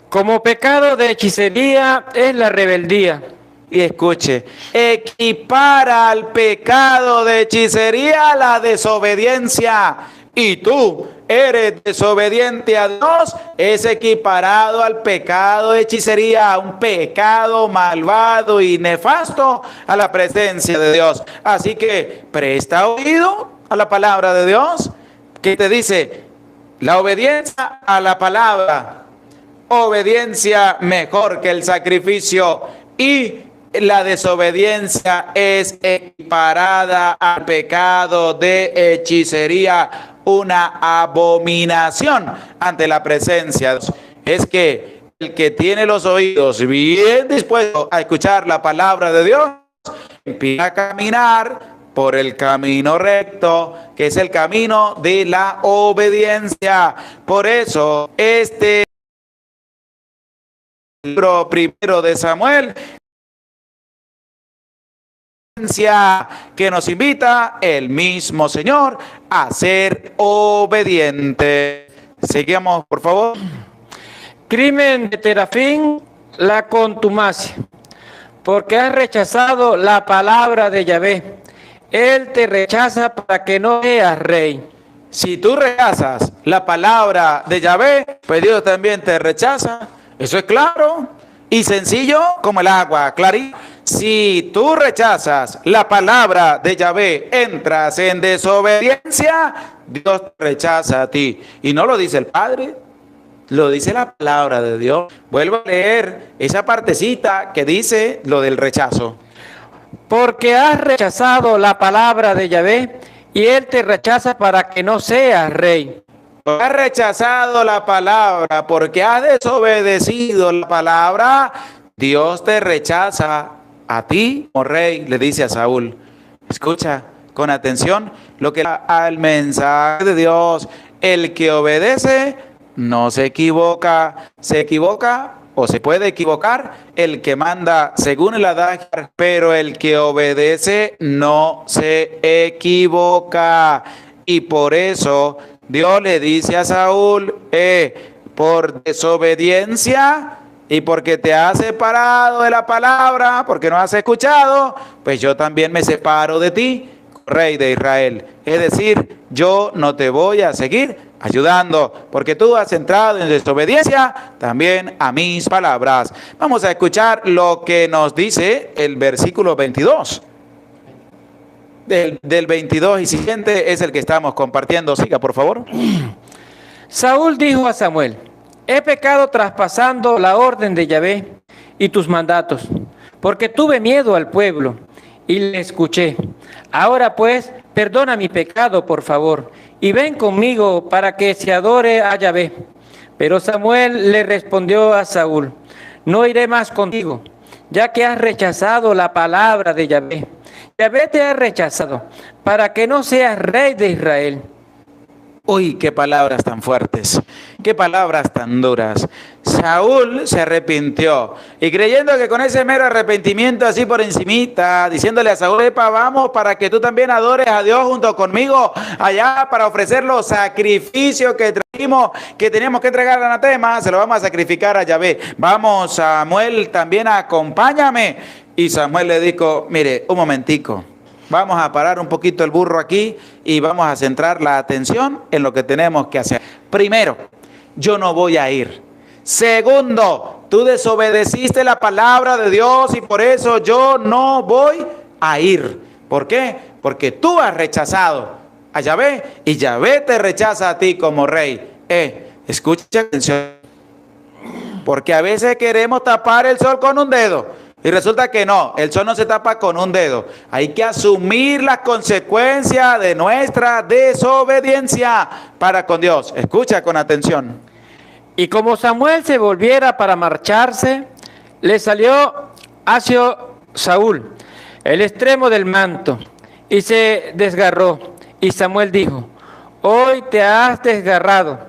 Como pecado de hechicería es la rebeldía. Y escuche, equipara al pecado de hechicería a la desobediencia. Y tú eres desobediente a Dios, es equiparado al pecado de hechicería, un pecado malvado y nefasto a la presencia de Dios. Así que presta oído a la palabra de Dios, que te dice: la obediencia a la palabra, obediencia mejor que el sacrificio, y la desobediencia es equiparada al pecado de hechicería, una abominación ante la presencia de Dios. Es que el que tiene los oídos bien dispuestos a escuchar la palabra de Dios, empieza a caminar por el camino recto, que es el camino de la obediencia. Por eso, este libro primero de Samuel, que nos invita el mismo Señor a ser obediente. Seguimos, por favor. Crimen de Terafín, la contumacia, porque has rechazado la palabra de Yahvé. Él te rechaza para que no seas rey. Si tú rechazas la palabra de Yahvé, pues Dios también te rechaza. Eso es claro y sencillo como el agua, clarito. Si tú rechazas la palabra de Yahvé, entras en desobediencia, Dios te rechaza a ti. Y no lo dice el Padre, Lo dice la palabra de Dios. Vuelvo a leer esa partecita que dice lo del rechazo. Porque has rechazado la palabra de Yahvé, y él te rechaza para que no seas rey. Has rechazado la palabra, porque has desobedecido la palabra, Dios te rechaza a ti como rey, le dice a Saúl. Escucha con atención lo que al mensaje de Dios. El que obedece no se equivoca o se puede equivocar el que manda según el adagio, pero el que obedece no se equivoca. Y por eso Dios le dice a Saúl, por desobediencia y porque te has separado de la palabra, porque no has escuchado, pues yo también me separo de ti, rey de Israel. Es decir, yo no te voy a seguir ayudando, porque tú has entrado en desobediencia también a mis palabras. Vamos a escuchar lo que nos dice el versículo 22. Del 22 y siguiente es el que estamos compartiendo. Siga, por favor. Saúl dijo a Samuel: he pecado traspasando la orden de Yahvé y tus mandatos, porque tuve miedo al pueblo y le escuché. Ahora pues, perdona mi pecado, por favor, y ven conmigo para que se adore a Yahvé. Pero Samuel le respondió a Saúl: no iré más contigo, ya que has rechazado la palabra de Yahvé. Yahvé te ha rechazado para que no seas rey de Israel. Uy, qué palabras tan fuertes, qué palabras tan duras. Saúl se arrepintió y creyendo que con ese mero arrepentimiento así por encimita, diciéndole a Saúl: epa, vamos para que tú también adores a Dios junto conmigo allá para ofrecer los sacrificios que trajimos, que teníamos que entregar al anatema, se lo vamos a sacrificar a Yahvé. Vamos, Samuel, también acompáñame. Y Samuel le dijo: mire, un momentico. Vamos a parar un poquito el burro aquí y vamos a centrar la atención en lo que tenemos que hacer. Primero, yo no voy a ir. Segundo, tú desobedeciste la palabra de Dios y por eso yo no voy a ir. ¿Por qué? Porque tú has rechazado a Yahvé y Yahvé te rechaza a ti como rey. Escucha atención. Porque a veces queremos tapar el sol con un dedo. Y resulta que no, el sol no se tapa con un dedo. Hay que asumir las consecuencias de nuestra desobediencia para con Dios. Escucha con atención. Y como Samuel se volviera para marcharse, le salió hacia Saúl el extremo del manto y se desgarró. Y Samuel dijo: hoy te has desgarrado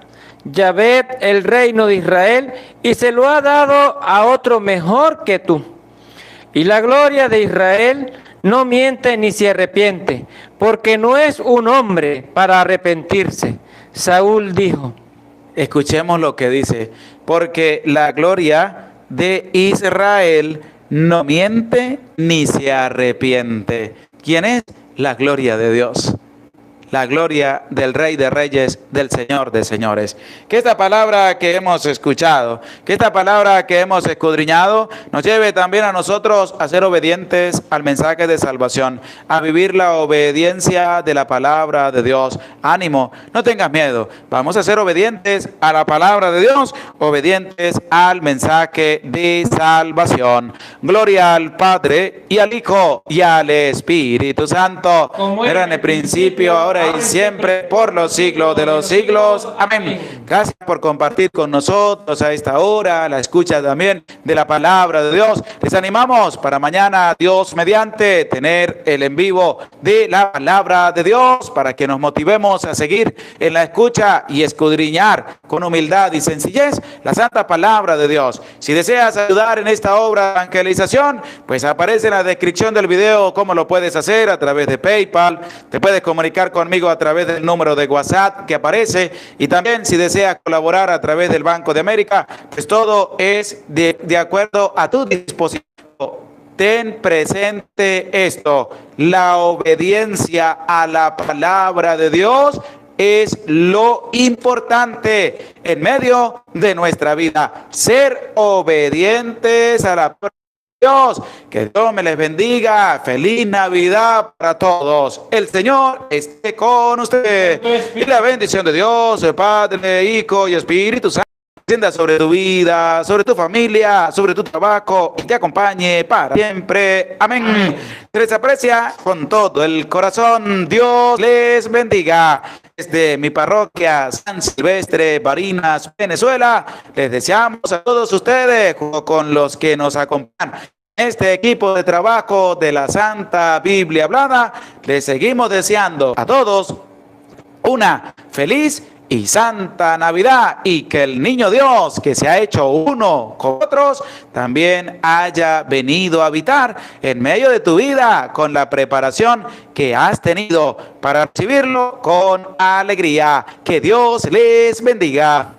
Yahvé el reino de Israel y se lo ha dado a otro mejor que tú. Y la gloria de Israel no miente ni se arrepiente, porque no es un hombre para arrepentirse. Saúl dijo. Escuchemos lo que dice: porque la gloria de Israel no miente ni se arrepiente. ¿Quién es? La gloria de Dios. La gloria del Rey de Reyes, del Señor de Señores. Que esta palabra que hemos escuchado, que esta palabra que hemos escudriñado, nos lleve también a nosotros a ser obedientes al mensaje de salvación, a vivir la obediencia de la palabra de Dios. Ánimo, no tengas miedo. Vamos a ser obedientes a la palabra de Dios, obedientes al mensaje de salvación. Gloria al Padre, y al Hijo, y al Espíritu Santo. Como era en el principio, ahora y siempre, por los siglos de los siglos. Amén. Gracias por compartir con nosotros a esta hora, la escucha también de la palabra de Dios. Les animamos para mañana, Dios mediante, tener el en vivo de la palabra de Dios, para que nos motivemos a seguir en la escucha y escudriñar con humildad y sencillez la santa palabra de Dios. Si deseas ayudar en esta obra de evangelización, pues aparece en la descripción del video cómo lo puedes hacer: a través de PayPal. Te puedes comunicar conmigo a través del número de WhatsApp que aparece, y también si deseas colaborar a través del Banco de América, pues todo es de acuerdo a tu disposición. Ten presente esto: la obediencia a la palabra de Dios es lo importante en medio de nuestra vida. Ser obedientes a la palabra Dios. Que Dios me les bendiga. Feliz Navidad para todos. El Señor esté con ustedes. Y la bendición de Dios, el Padre, Hijo y Espíritu Santo descienda sobre tu vida, sobre tu familia, sobre tu trabajo, y te acompañe para siempre. Amén. Se les aprecia con todo el corazón. Dios les bendiga. Desde mi parroquia San Silvestre, Barinas, Venezuela, les deseamos a todos ustedes, junto con los que nos acompañan, este equipo de trabajo de la Santa Biblia Hablada, les seguimos deseando a todos una feliz y santa Navidad, y que el niño Dios, que se ha hecho uno con otros, también haya venido a habitar en medio de tu vida con la preparación que has tenido para recibirlo con alegría. Que Dios les bendiga.